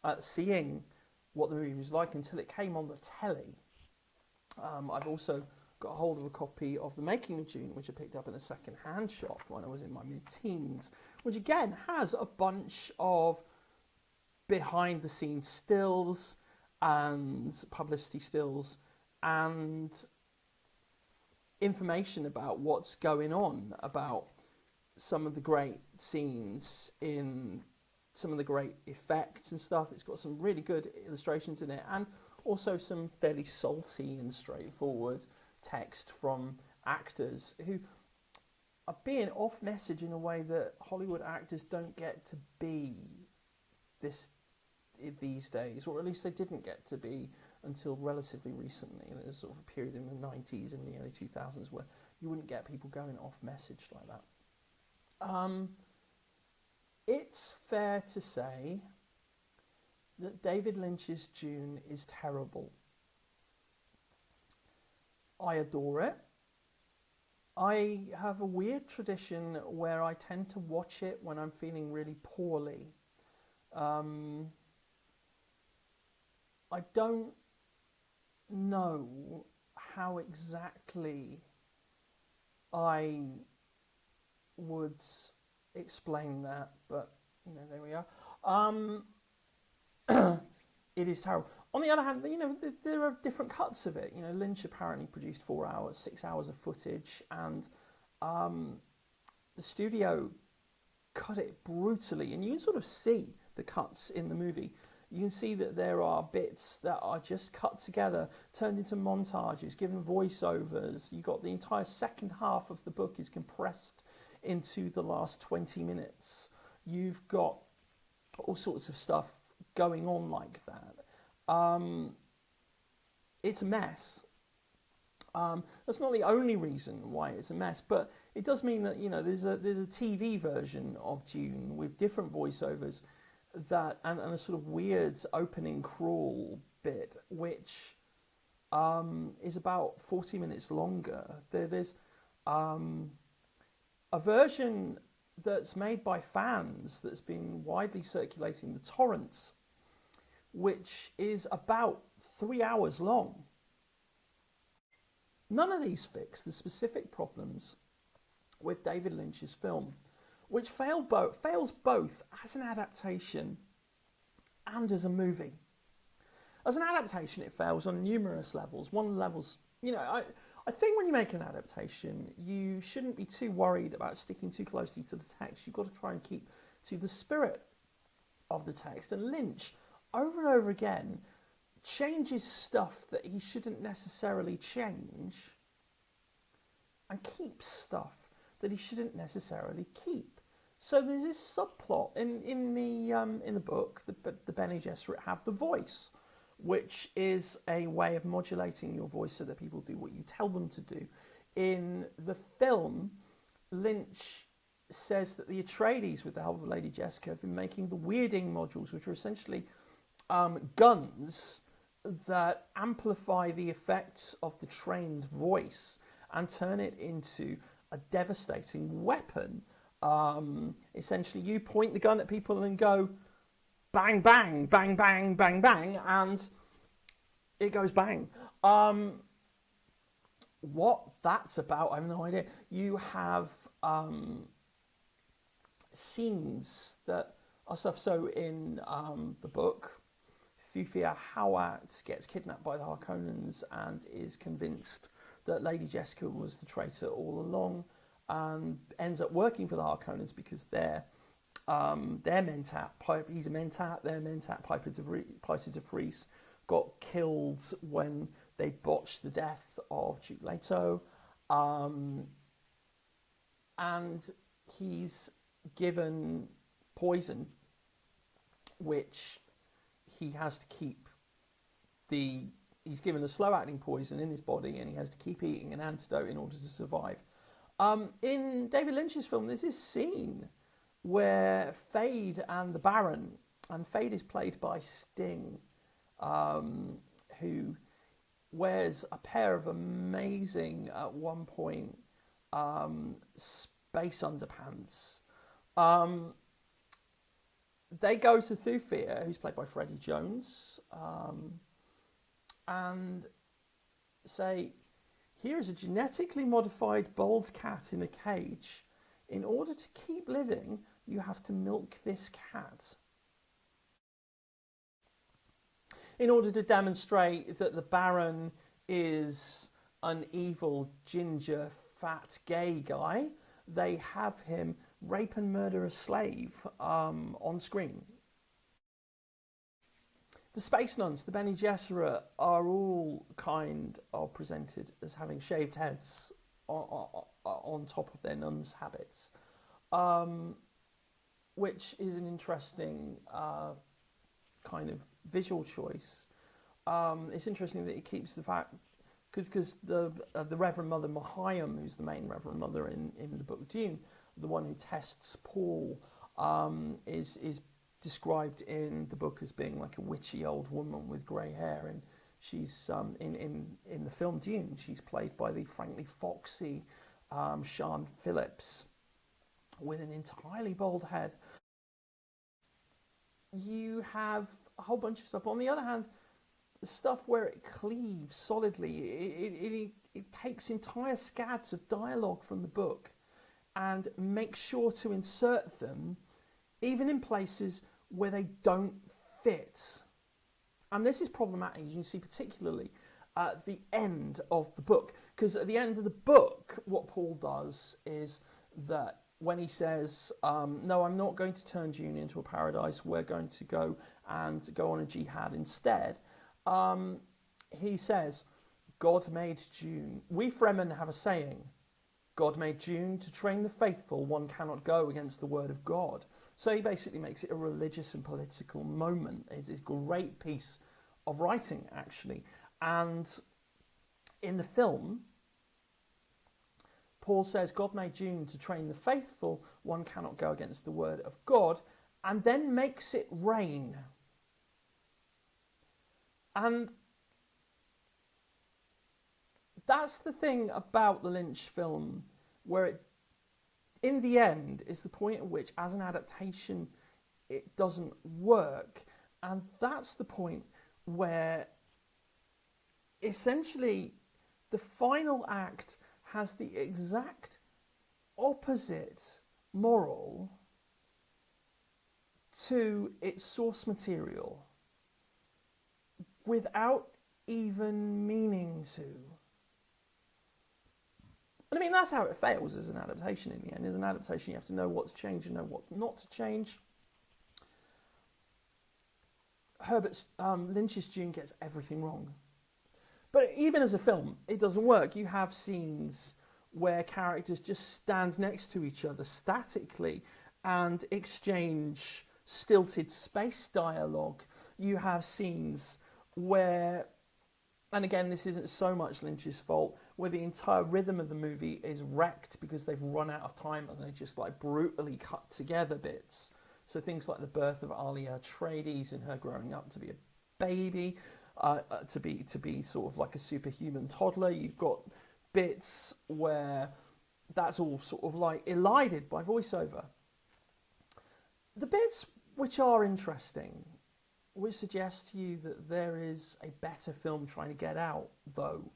Speaker 1: at seeing what the movie was like until it came on the telly. I've also got hold of a copy of The Making of Dune, which I picked up in a second-hand shop when I was in my mid-teens, which again has a bunch of behind-the-scenes stills and publicity stills and information about what's going on, about some of the great scenes in some of the great effects and stuff. It's got some really good illustrations in it, and also some fairly salty and straightforward text from actors who are being off message in a way that Hollywood actors don't get to be these days, or at least they didn't get to be until relatively recently. And there's sort of a period in the 90s and the early 2000s where you wouldn't get people going off message like that. It's fair to say that David Lynch's Dune is terrible. I adore it. I have a weird tradition where I tend to watch it when I'm feeling really poorly. I don't know how exactly I would explain that, but there we are. It is terrible. On the other hand, there are different cuts of it. Lynch apparently produced 6 hours of footage, and the studio cut it brutally, and you can sort of see the cuts in the movie. You can see that there are bits that are just cut together, turned into montages, given voiceovers. You got the entire second half of the book is compressed into the last 20 minutes. You've got all sorts of stuff going on like that. It's a mess. That's not the only reason why it's a mess, but it does mean that there's a TV version of Dune with different voiceovers and a sort of weird opening crawl bit, which is about 40 minutes longer. There's a version that's made by fans that's been widely circulating the torrents, which is about 3 hours long. None of these fix the specific problems with David Lynch's film, which fails both as an adaptation and as a movie. As an adaptation, it fails on numerous levels. One of the levels, I think when you make an adaptation, you shouldn't be too worried about sticking too closely to the text. You've got to try and keep to the spirit of the text. And Lynch, over and over again, changes stuff that he shouldn't necessarily change and keeps stuff that he shouldn't necessarily keep. So there's this subplot in the book, the Bene Gesserit have the voice, which is a way of modulating your voice so that people do what you tell them to do. In the film, Lynch says that the Atreides, with the help of Lady Jessica, have been making the weirding modules, which are essentially guns that amplify the effects of the trained voice and turn it into a devastating weapon. Essentially, you point the gun at people and go, bang, bang, bang, bang, bang, bang, and it goes bang. What that's about, I have no idea. You have scenes that are stuff. So in the book, Thufir Hawat gets kidnapped by the Harkonnens and is convinced that Lady Jessica was the traitor all along, and ends up working for the Harkonnens because they're Mentat. He's a Mentat. Their Mentat, Piper de Vries, got killed when they botched the death of Duke Leto, and he's given poison, which he has to keep. He's given a slow-acting poison in his body, and he has to keep eating an antidote in order to survive. In David Lynch's film, there's this scene where Fade and the Baron, and Fade is played by Sting, who wears a pair of amazing, at one point, space underpants. They go to Thufir, who's played by Freddie Jones, and say, here is a genetically modified bald cat in a cage. In order to keep living, you have to milk this cat. In order to demonstrate that the Baron is an evil, ginger, fat, gay guy, they have him rape and murder a slave on screen. The Space Nuns, the Bene Gesserit, are all kind of presented as having shaved heads on top of their nuns' habits, which is an interesting kind of visual choice. It's interesting that he keeps the fact, because the Reverend Mother Mahayam, who's the main Reverend Mother in the book Dune, the one who tests Paul, is described in the book as being like a witchy old woman with grey hair, and she's in the film Dune, she's played by the frankly foxy Sian Phillips with an entirely bald head. You have a whole bunch of stuff. On the other hand, the stuff where it cleaves solidly, it takes entire scads of dialogue from the book and makes sure to insert them even in places where they don't fit. And this is problematic, you can see particularly at the end of the book, because at the end of the book, what Paul does is that when he says, no, I'm not going to turn Dune into a paradise, we're going to go on a jihad instead, he says, God made Dune. We Fremen have a saying, God made Dune to train the faithful, one cannot go against the word of God. So he basically makes it a religious and political moment. It's a great piece of writing, actually. And in the film, Paul says, God made Dune to train the faithful, one cannot go against the word of God, and then makes it rain. And that's the thing about the Lynch film, where it, in the end, is the point at which, as an adaptation, it doesn't work. And that's the point where, essentially, the final act has the exact opposite moral to its source material without even meaning to. And I mean, that's how it fails as an adaptation in the end. As an adaptation, you have to know what to change and know what not to change. Lynch's Dune gets everything wrong. But even as a film, it doesn't work. You have scenes where characters just stand next to each other statically and exchange stilted space dialogue. You have scenes where, and again, this isn't so much Lynch's fault, where the entire rhythm of the movie is wrecked because they've run out of time and they just like brutally cut together bits. So things like the birth of Alia Atreides and her growing up to be a baby, to be sort of like a superhuman toddler. You've got bits where that's all sort of like elided by voiceover. The bits which are interesting, which suggest to you that there is a better film trying to get out, though,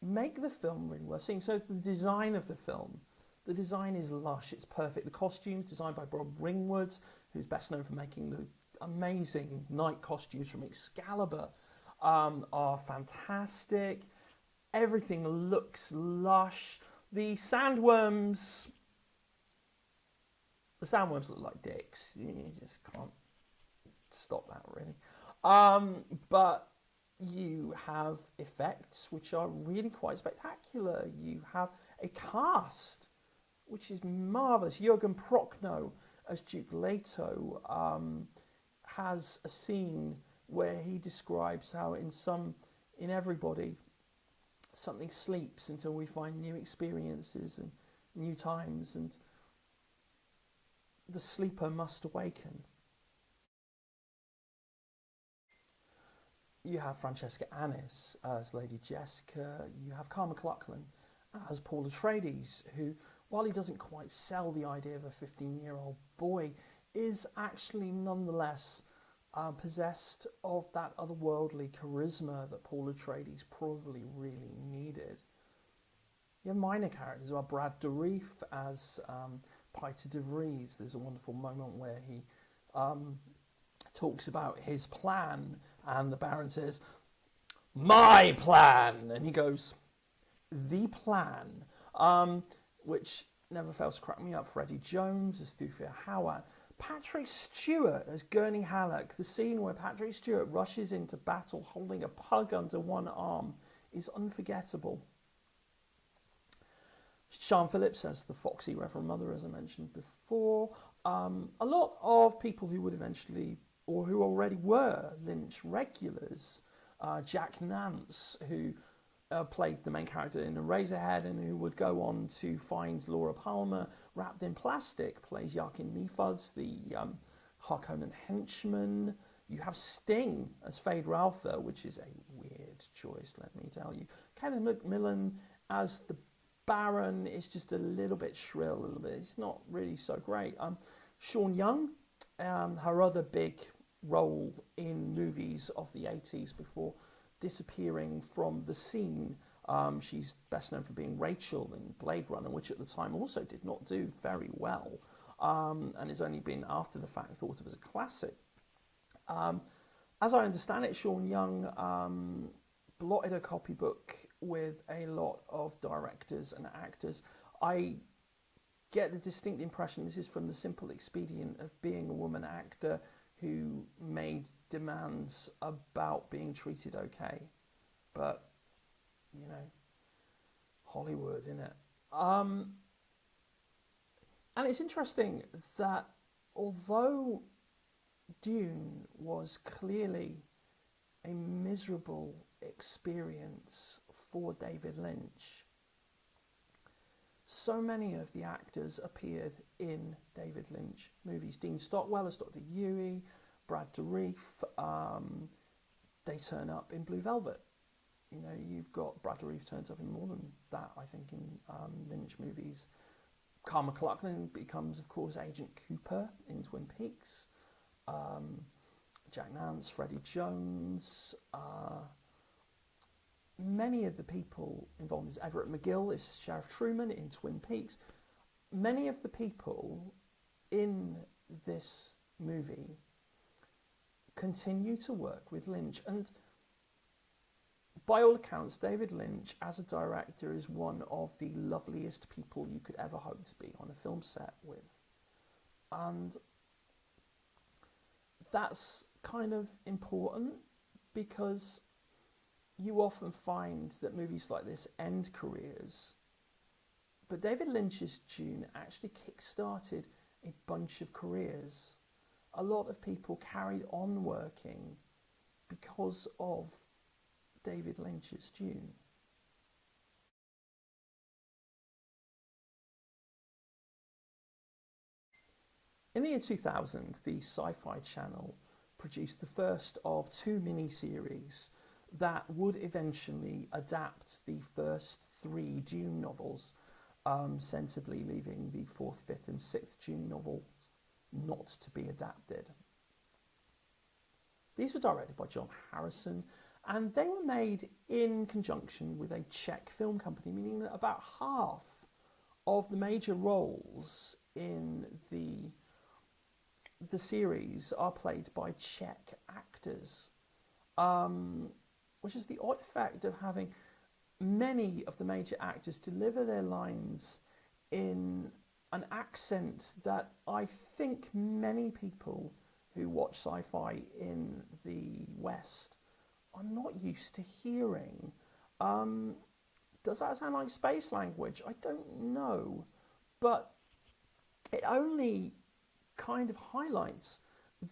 Speaker 1: make the film really worth seeing. So the design of the film, the design is lush, it's perfect. The costumes, designed by Bob Ringwood, who's best known for making the amazing night costumes from Excalibur, are fantastic. Everything looks lush. The sandworms look like dicks. You just can't stop that, really. But you have effects which are really quite spectacular. You have a cast which is marvellous. Jürgen Prochnow as Duke Leto has a scene where he describes how in everybody something sleeps until we find new experiences and new times, and the sleeper must awaken. You have Francesca Annis as Lady Jessica. You have Carl McLachlan as Paul Atreides, who, while he doesn't quite sell the idea of a 15-year-old boy, is actually nonetheless possessed of that otherworldly charisma that Paul Atreides probably really needed. You have minor characters. Well, Brad Dourif as Peter de Vries. There's a wonderful moment where he talks about his plan, and the Baron says, "My plan!" And he goes, "The plan," which never fails to crack me up. Freddie Jones as Thufir Hawat. Patrick Stewart as Gurney Halleck. The scene where Patrick Stewart rushes into battle holding a pug under one arm is unforgettable. Sian Phillips as the foxy Reverend Mother, as I mentioned before. A lot of people who would eventually or who already were Lynch regulars. Jack Nance, who played the main character in Eraserhead and who would go on to find Laura Palmer wrapped in plastic, plays Yakin Nefuz, the Harkonnen henchman. You have Sting as Fade Raltha, which is a weird choice, let me tell you. Kevin McMillan as the Baron is just a little bit shrill, a little bit. It's not really so great. Sean Young, her other big role in movies of the 80s before disappearing from the scene. She's best known for being Rachel in Blade Runner, which at the time also did not do very well, and has only been after the fact thought of as a classic. As I understand it, Sean Young blotted a copybook with a lot of directors and actors. I get the distinct impression this is from the simple expedient of being a woman actor who made demands about being treated okay. But, you know, Hollywood, innit? And it's interesting that although Dune was clearly a miserable experience for David Lynch, so many of the actors appeared in David Lynch movies. Dean Stockwell as Dr. Yui, Brad Dourif, they turn up in Blue Velvet. You know, you've got Brad Dourif turns up in more than that, I think, in Lynch movies. Carl McLachlan becomes, of course, Agent Cooper in Twin Peaks. Jack Nance, Freddie Jones. Many of the people involved is Everett McGill is Sheriff Truman in Twin Peaks. Many of the people in this movie continue to work with Lynch, and by all accounts, David Lynch as a director is one of the loveliest people you could ever hope to be on a film set with. And that's kind of important because you often find that movies like this end careers, but David Lynch's Dune actually kick-started a bunch of careers. A lot of people carried on working because of David Lynch's Dune. In the year 2000, the Sci-Fi Channel produced the first of two mini-series that would eventually adapt the first three Dune novels, sensibly leaving the fourth, fifth and sixth Dune novels not to be adapted. These were directed by John Harrison, and they were made in conjunction with a Czech film company, meaning that about half of the major roles in the series are played by Czech actors, which is the odd effect of having many of the major actors deliver their lines in an accent that I think many people who watch sci-fi in the West are not used to hearing. Does that sound like space language? I don't know, but it only kind of highlights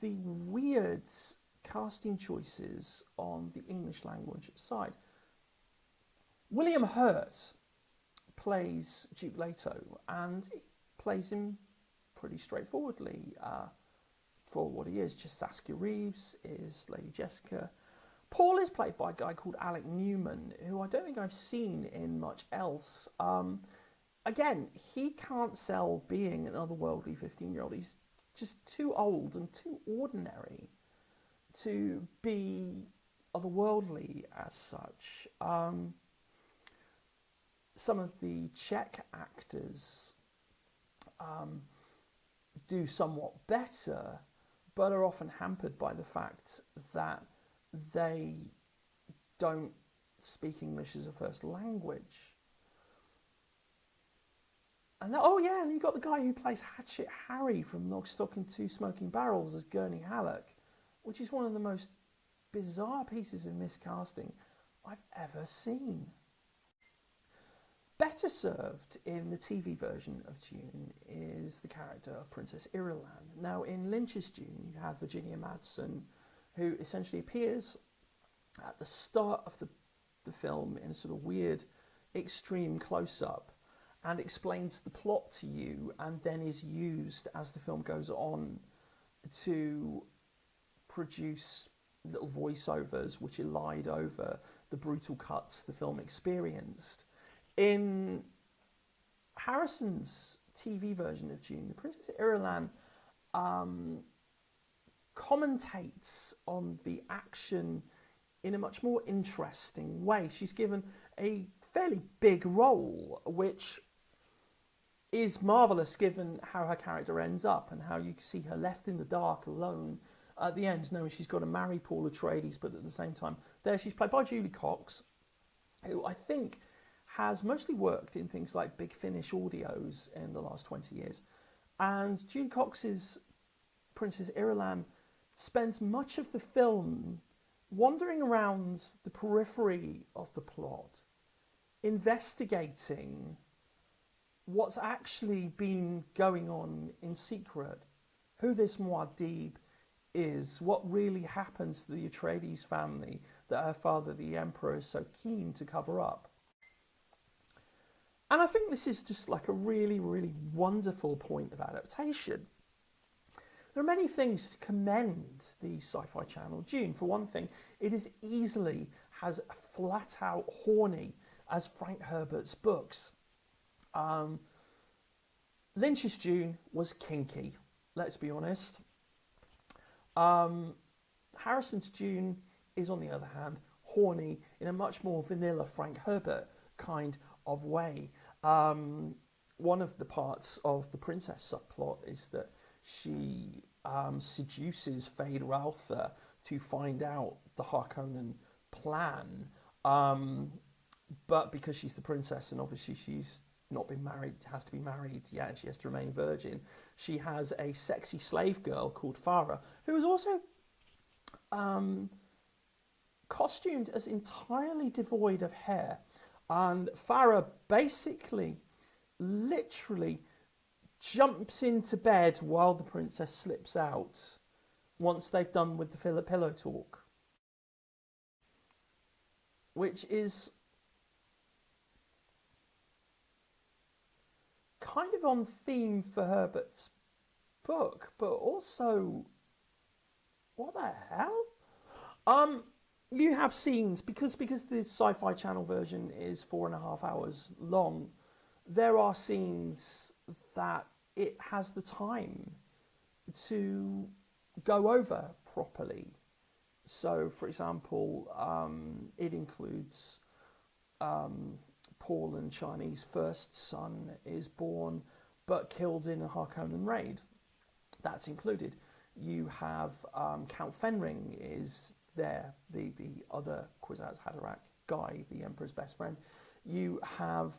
Speaker 1: the weird casting choices on the English language side. William Hurt plays Duke Leto, and he plays him pretty straightforwardly for what he is. Just Saskia Reeves is Lady Jessica. Paul is played by a guy called Alec Newman, who I don't think I've seen in much else. Again, he can't sell being an otherworldly 15-year-old. He's just too old and too ordinary to be otherworldly as such. Some of the Czech actors do somewhat better, but are often hampered by the fact that they don't speak English as a first language. And and you got the guy who plays Hatchet Harry from Lock, Stock and Two Smoking Barrels as Gurney Halleck, which is one of the most bizarre pieces of miscasting I've ever seen. Better served in the TV version of Dune is the character of Princess Irulan. Now, in Lynch's Dune, you have Virginia Madsen, who essentially appears at the start of the film in a sort of weird, extreme close-up and explains the plot to you, and then is used as the film goes on to produce little voiceovers which elide over the brutal cuts the film experienced. In Harrison's TV version of Dune, the Princess Irulan commentates on the action in a much more interesting way. She's given a fairly big role, which is marvellous given how her character ends up and how you see her left in the dark alone at the end, knowing she's got to marry Paul Atreides, but at the same time, there she's played by Julie Cox, who I think has mostly worked in things like Big Finish audios in the last 20 years. And Julie Cox's Princess Irulan spends much of the film wandering around the periphery of the plot, investigating what's actually been going on in secret, who this Muad'Dib is, what really happens to the Atreides family that her father, the Emperor, is so keen to cover up. And I think this is just like a really, really wonderful point of adaptation. There are many things to commend the Sci-Fi Channel Dune. For one thing, it is easily has flat out horny as Frank Herbert's books. Lynch's Dune was kinky, let's be honest. Harrison's Dune is, on the other hand, horny in a much more vanilla Frank Herbert kind of way. One of the parts of the princess subplot is that she seduces Fade Raltha to find out the Harkonnen plan. But because she's the princess and obviously she's not been married, has to be married yet, and she has to remain virgin, she has a sexy slave girl called Farah, who is also costumed as entirely devoid of hair. And Farah basically, literally jumps into bed while the princess slips out once they've done with the pillow talk. Which is kind of on theme for Herbert's book, but also, what the hell? You have scenes, because the Sci-Fi Channel version is 4.5 hours long, there are scenes that it has the time to go over properly. So, for example, it includes Paul and Chani's first son is born but killed in a Harkonnen raid. That's included. You have Count Fenring is there, the other Kwisatz Haderach guy, the Emperor's best friend. You have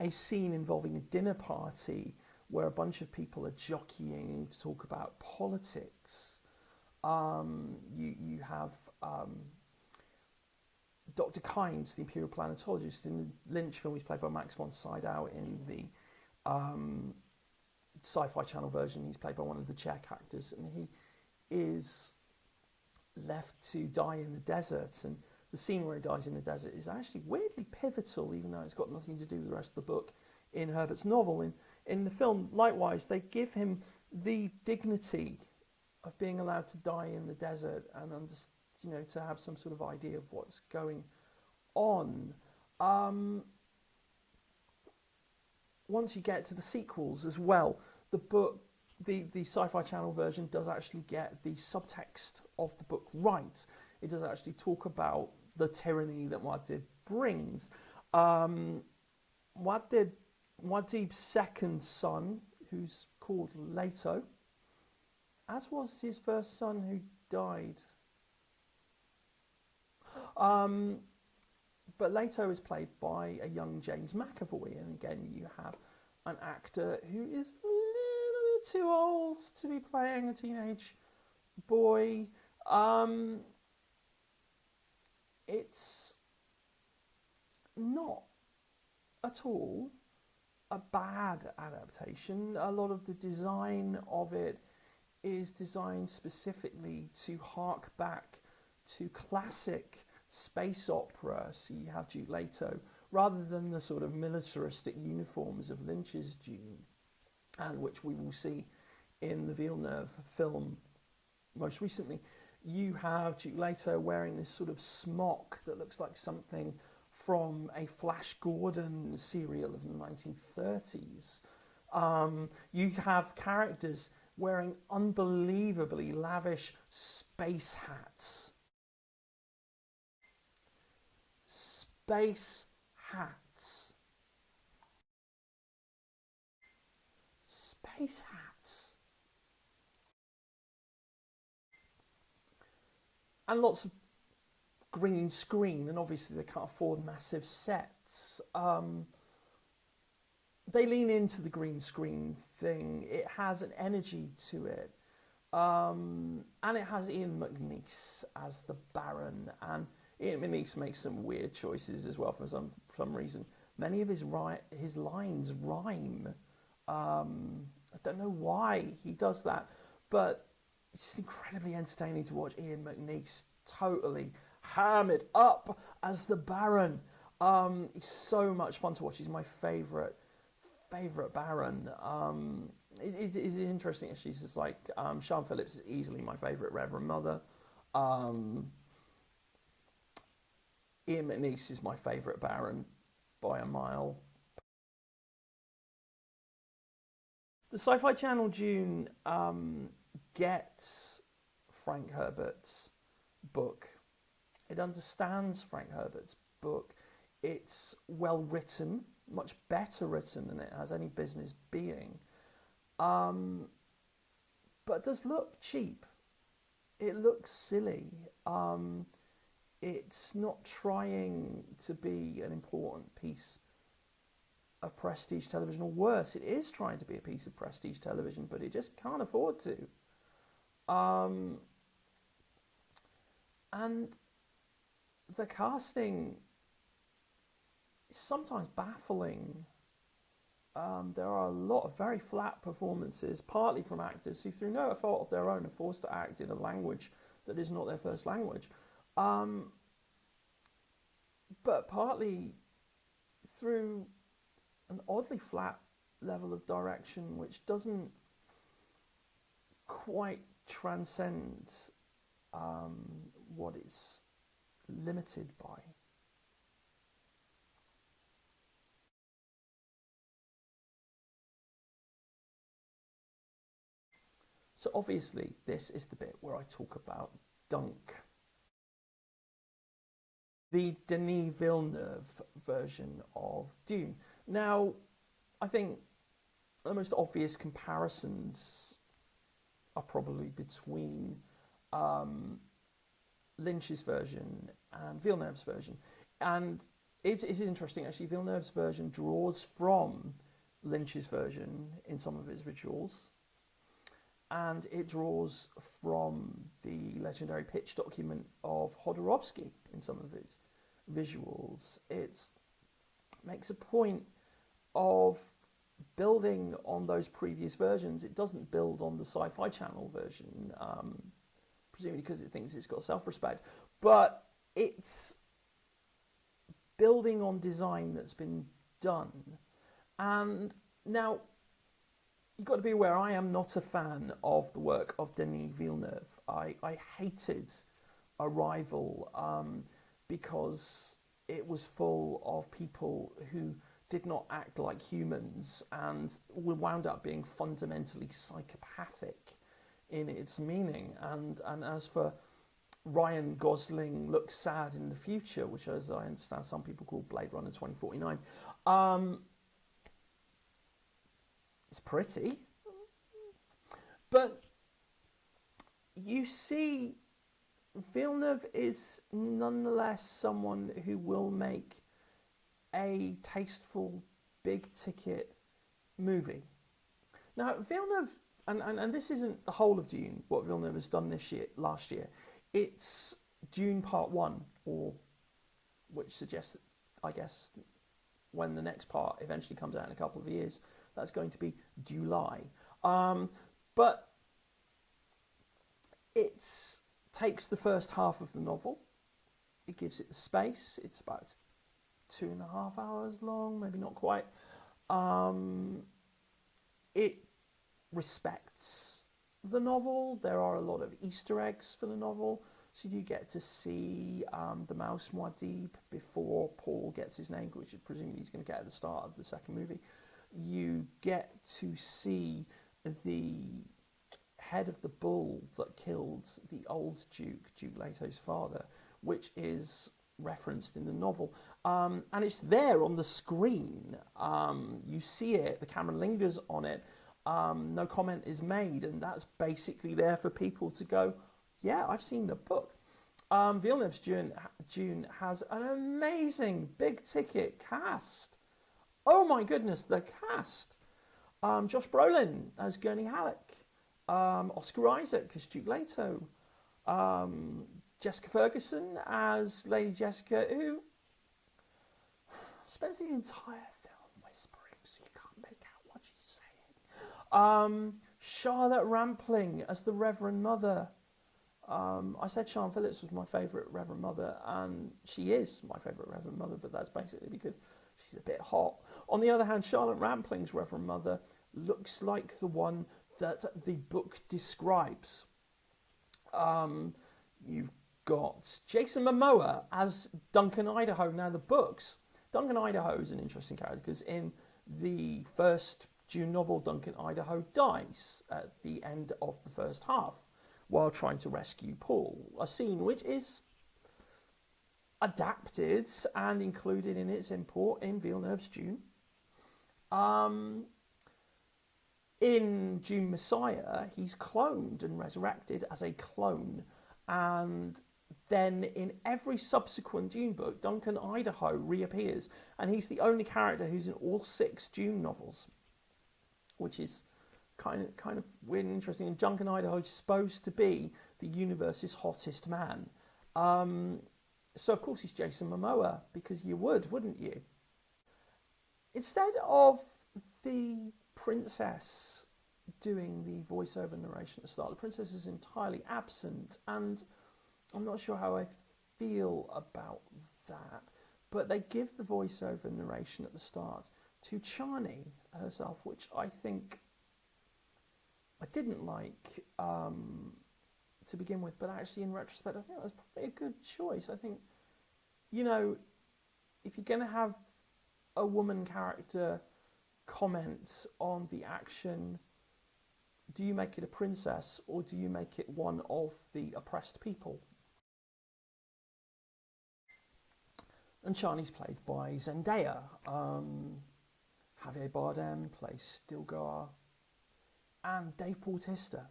Speaker 1: a scene involving a dinner party where a bunch of people are jockeying to talk about politics. You have Dr. Kynes, the Imperial Planetologist. In the Lynch film, he's played by Max von Sydow. In the Sci-Fi Channel version, he's played by one of the Czech actors, and he is left to die in the desert. And the scene where he dies in the desert is actually weirdly pivotal, even though it's got nothing to do with the rest of the book in Herbert's novel. In the film, likewise, they give him the dignity of being allowed to die in the desert and to have some sort of idea of what's going on. Once you get to the sequels as well, the book, the Sci-Fi Channel version does actually get the subtext of the book right. It does actually talk about the tyranny that Muad'Dib brings. Muad'Dib's second son, who's called Leto, as was his first son who died. But Leto is played by a young James McAvoy, and again you have an actor who is a little bit too old to be playing a teenage boy. It's not at all a bad adaptation. A lot of the design of it is designed specifically to hark back to classic space opera. So you have Duke Leto, rather than the sort of militaristic uniforms of Lynch's Dune, and which we will see in the Villeneuve film most recently. You have Duke Leto wearing this sort of smock that looks like something from a Flash Gordon serial of the 1930s. You have characters wearing unbelievably lavish space hats. Space hats. Space hats. And lots of green screen, and obviously they can't afford massive sets. They lean into the green screen thing. It has an energy to it. And it has Ian McNeice as the Baron. And Ian McNeice makes some weird choices as well for some reason. Many of his lines rhyme. I don't know why he does that, but it's just incredibly entertaining to watch Ian McNeice totally ham it up as the Baron. He's so much fun to watch. He's my favourite Baron. It is interesting actually. It's just like Sian Phillips is easily my favourite Reverend Mother. Ian McNeice is my favourite Baron by a mile. The Sci-Fi Channel Dune gets Frank Herbert's book. It understands Frank Herbert's book. It's well written, much better written than it has any business being. But it does look cheap. It looks silly. It's not trying to be an important piece of prestige television, or worse, it is trying to be a piece of prestige television, but it just can't afford to. And the casting is sometimes baffling. There are a lot of very flat performances, partly from actors who, through no fault of their own, are forced to act in a language that is not their first language. But partly through an oddly flat level of direction, which doesn't quite transcend what it's limited by. So obviously this is the bit where I talk about Dunk. The Denis Villeneuve version of Dune. Now, I think the most obvious comparisons are probably between Lynch's version and Villeneuve's version. And it's interesting, actually. Villeneuve's version draws from Lynch's version in some of its visuals, and it draws from the legendary pitch document of Jodorowsky in some of its visuals. It makes a point of building on those previous versions. It doesn't build on the Sci-Fi Channel version, presumably because it thinks it's got self-respect, but it's building on design that's been done. And now, you've got to be aware, I am not a fan of the work of Denis Villeneuve. I hated Arrival because it was full of people who did not act like humans and wound up being fundamentally psychopathic in its meaning. And as for Ryan Gosling looks sad in the future, which, as I understand, some people call Blade Runner 2049, it's pretty. But you see, Villeneuve is nonetheless someone who will make a tasteful, big-ticket movie. Now, Villeneuve, and this isn't the whole of Dune, what Villeneuve has done last year. It's Dune Part 1, or which suggests, I guess, when the next part eventually comes out in a couple of years, that's going to be July. But it takes the first half of the novel. It gives it the space. It's about 2.5 hours long, maybe not quite. It respects the novel. There are a lot of Easter eggs for the novel. So you get to see the Mouse Muad'Dib before Paul gets his name, which is presumably he's going to get at the start of the second movie. You get to see the head of the bull that killed the old Duke, Duke Leto's father, which is referenced in the novel. And it's there on the screen. You see it, the camera lingers on it. No comment is made, and that's basically there for people to go, yeah, I've seen the book. Villeneuve's Dune has an amazing big-ticket cast. Oh my goodness, the cast. Josh Brolin as Gurney Halleck. Oscar Isaac as Duke Leto. Jessica Ferguson as Lady Jessica, who spends the entire film whispering, so you can't make out what she's saying. Charlotte Rampling as the Reverend Mother. I said Sian Phillips was my favourite Reverend Mother, and she is my favourite Reverend Mother, but that's basically because she's a bit hot. On the other hand, Charlotte Rampling's Reverend Mother looks like the one that the book describes. You've got Jason Momoa as Duncan Idaho. Now, the books, Duncan Idaho is an interesting character because in the first Dune novel, Duncan Idaho dies at the end of the first half while trying to rescue Paul, a scene which is adapted and included in its import in Villeneuve's Dune. In Dune Messiah, he's cloned and resurrected as a clone, and then in every subsequent Dune book, Duncan Idaho reappears, and he's the only character who's in all 6 Dune novels, which is kind of weird and interesting. And Duncan Idaho is supposed to be the universe's hottest man. So of course he's Jason Momoa, because you would, wouldn't you? Instead of the princess doing the voiceover narration at the start, the princess is entirely absent, and I'm not sure how I feel about that. But they give the voiceover narration at the start to Chani herself, which I think I didn't like to begin with, but actually in retrospect, I think that was probably a good choice. I think, you know, if you're going to have a woman character comment on the action, do you make it a princess or do you make it one of the oppressed people? And Chani's played by Zendaya. Javier Bardem plays Stilgar. And Dave Bautista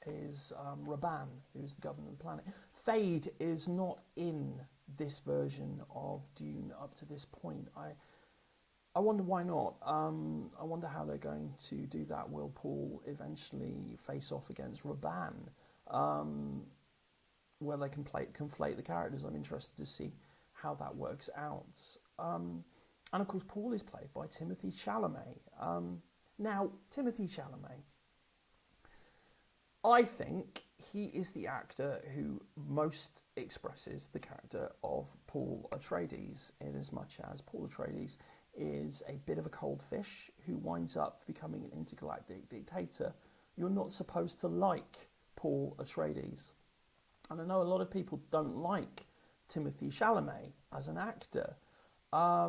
Speaker 1: is Raban, who's the governor of the planet. Fade is not in this version of Dune up to this point. I wonder why not. I wonder how they're going to do that. Will Paul eventually face off against Raban? Where they can conflate the characters. I'm interested to see how that works out. And of course, Paul is played by Timothée Chalamet. Now, Timothée Chalamet, I think he is the actor who most expresses the character of Paul Atreides, in as much as Paul Atreides is a bit of a cold fish who winds up becoming an intergalactic dictator. You're not supposed to like Paul Atreides. And I know a lot of people don't like Timothée Chalamet as an actor. But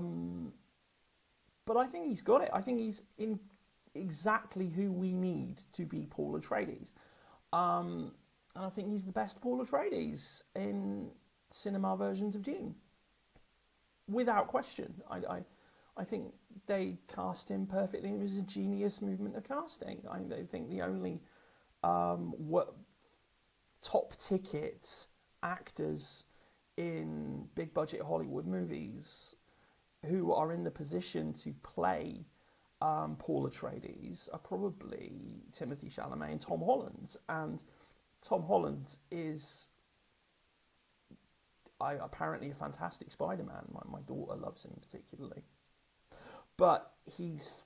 Speaker 1: I think he's got it. I think he's in exactly who we need to be Paul Atreides. And I think he's the best Paul Atreides in cinema versions of Dune. Without question. I think they cast him perfectly. It was a genius movement of casting. I think the only top ticket actors in big budget Hollywood movies who are in the position to play Paul Atreides are probably Timothée Chalamet and Tom Holland. And Tom Holland is apparently a fantastic Spider-Man. My daughter loves him particularly. but he's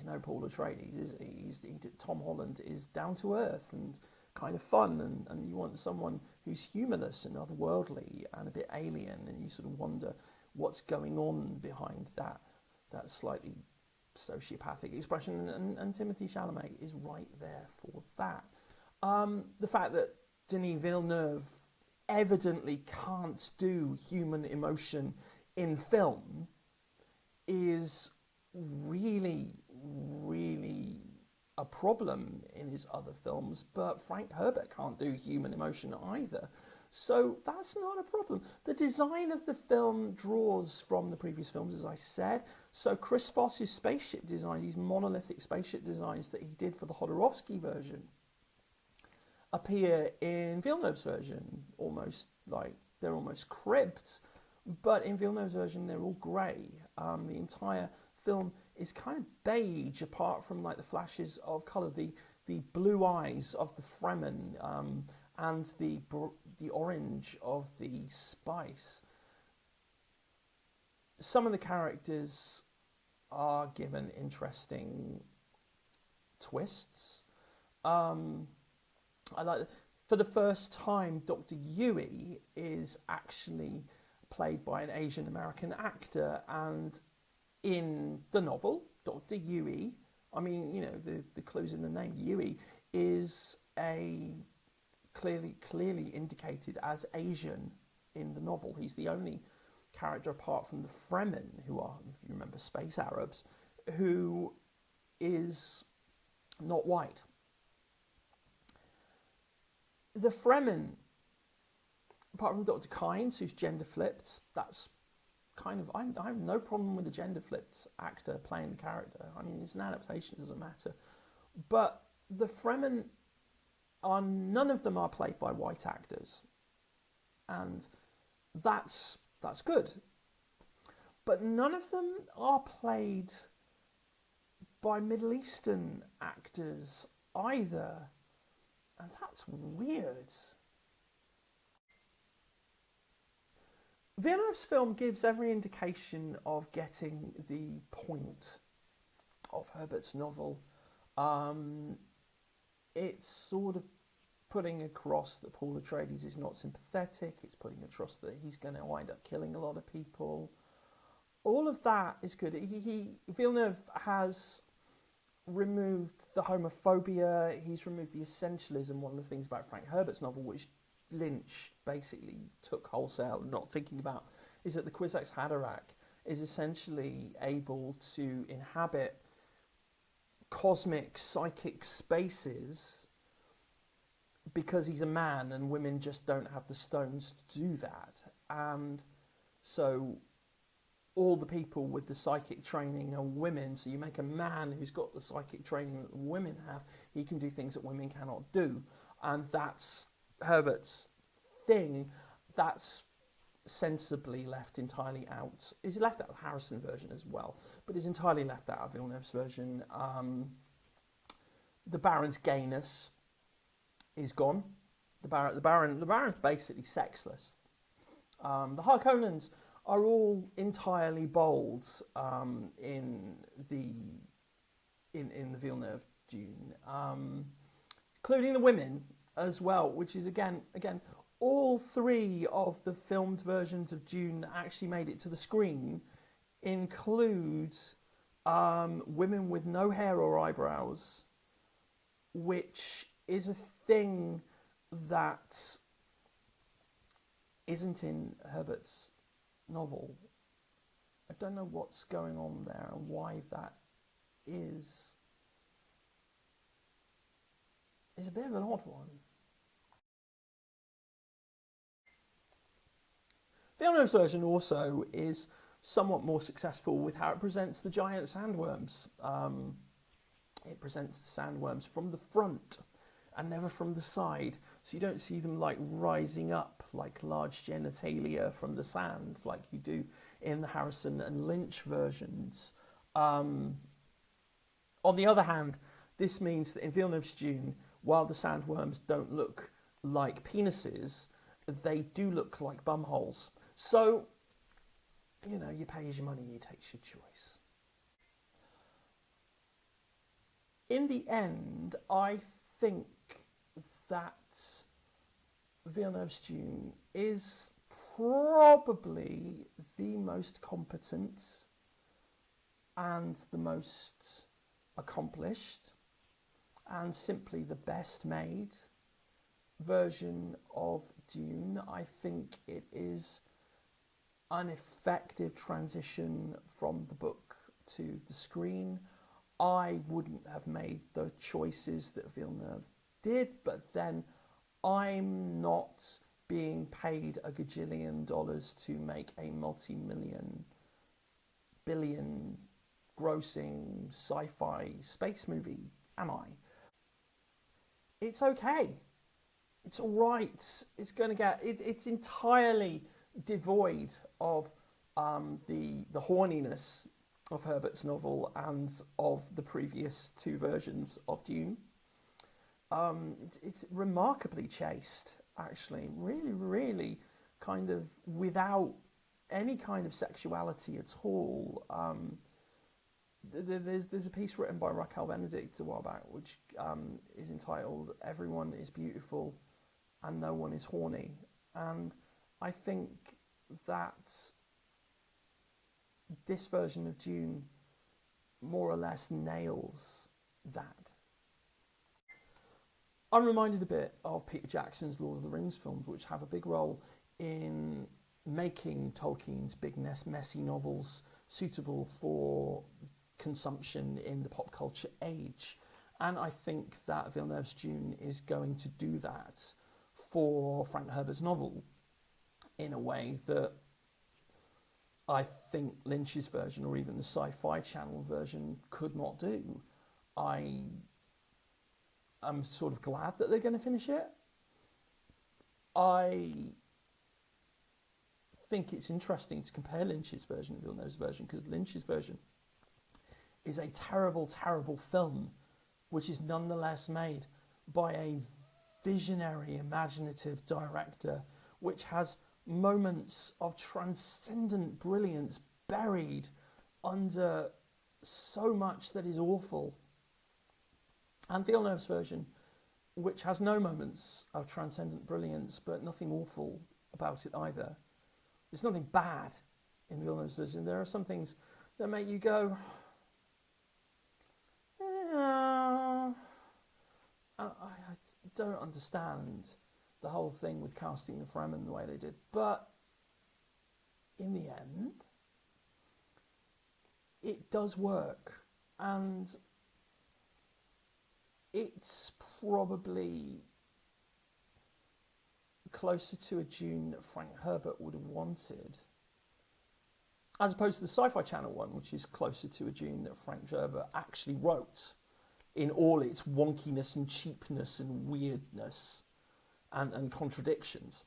Speaker 1: no Paul Atreides, is he? Tom Holland is down to earth and kind of fun, and you want someone who's humorless and otherworldly and a bit alien, and you sort of wonder what's going on behind that slightly sociopathic expression, and Timothée Chalamet is right there for that. The fact that Denis Villeneuve evidently can't do human emotion in film is really, really a problem in his other films, but Frank Herbert can't do human emotion either. So that's not a problem. The design of the film draws from the previous films, as I said. So Chris Foss's spaceship design, these monolithic spaceship designs that he did for the Jodorowsky version, appear in Villeneuve's version, they're almost cribbed. But in Villeneuve's version, they're all grey. The entire film is kind of beige, apart from like the flashes of colour, the blue eyes of the Fremen, and the orange of the spice. Some of the characters are given interesting twists. I like, for the first time, Dr. Yui is actually played by an Asian American actor, and in the novel, Dr. Yui, I mean, you know, the clues in the name, Yui is a clearly indicated as Asian in the novel. He's the only character apart from the Fremen, who are, if you remember, space Arabs, who is not white. The Fremen, apart from Dr. Kynes, who's gender flipped, that's kind of, I have no problem with the gender flipped actor playing the character. I mean, it's an adaptation, it doesn't matter. But the Fremen none of them are played by white actors, and that's good. But none of them are played by Middle Eastern actors either, and that's weird. Villeneuve's film gives every indication of getting the point of Herbert's novel. It's sort of putting across that Paul Atreides is not sympathetic. It's putting across that he's going to wind up killing a lot of people. All of that is good. Villeneuve has removed the homophobia. He's removed the essentialism. One of the things about Frank Herbert's novel, which Lynch basically took wholesale, not thinking about, is that the Kwisatz Haderach is essentially able to inhabit cosmic psychic spaces because he's a man, and women just don't have the stones to do that. And so all the people with the psychic training are women, so you make a man who's got the psychic training that women have, he can do things that women cannot do. And that's Herbert's thing. That's sensibly left entirely out. Is left out of the Harrison version as well, but is entirely left out of Villeneuve's version. The Baron's gayness is gone. The Baron's basically sexless. The Harkonnens are all entirely bold in the Villeneuve Dune, including the women as well, which is again all three of the filmed versions of Dune that actually made it to the screen include women with no hair or eyebrows, which is a thing that isn't in Herbert's novel. I don't know what's going on there and why that is. It's a bit of an odd one. Villeneuve's version also is somewhat more successful with how it presents the giant sandworms. It presents the sandworms from the front and never from the side, so you don't see them like rising up like large genitalia from the sand like you do in the Harrison and Lynch versions. On the other hand, this means that in Villeneuve's Dune, while the sandworms don't look like penises, they do look like bumholes. So, you know, you pay as your money, you take your choice. in the end, I think that Villeneuve's Dune is probably the most competent and the most accomplished and simply the best made version of Dune. I think it is an effective transition from the book to the screen. I wouldn't have made the choices that Villeneuve did, but then I'm not being paid a gajillion dollars to make a multi-million, billion grossing sci-fi space movie, am I? It's okay. It's all right. It's going to get. It's entirely devoid of the horniness of Herbert's novel and of the previous two versions of Dune. It's remarkably chaste, actually. Really, really, kind of without any kind of sexuality at all. There's a piece written by Raquel Benedict a while back, which is entitled "Everyone is Beautiful and No One is Horny," and I think that this version of Dune more or less nails that. I'm reminded a bit of Peter Jackson's Lord of the Rings films, which have a big role in making Tolkien's big, messy novels suitable for consumption in the pop culture age. And I think that Villeneuve's Dune is going to do that for Frank Herbert's novel in a way that I think Lynch's version or even the Sci-Fi Channel version could not do. I'm sort of glad that they're going to finish it. I think it's interesting to compare Lynch's version and Villeneuve's version, because Lynch's version is a terrible, terrible film, which is nonetheless made by a visionary, imaginative director, which has moments of transcendent brilliance buried under so much that is awful. And Villeneuve's version, which has no moments of transcendent brilliance, but nothing awful about it either. There's nothing bad in Villeneuve's version. There are some things that make you go, I don't understand the whole thing with casting the Fremen the way they did. But in the end, it does work. And it's probably closer to a Dune that Frank Herbert would have wanted, as opposed to the Sci-Fi Channel one, which is closer to a Dune that Frank Herbert actually wrote in all its wonkiness and cheapness and weirdness and contradictions.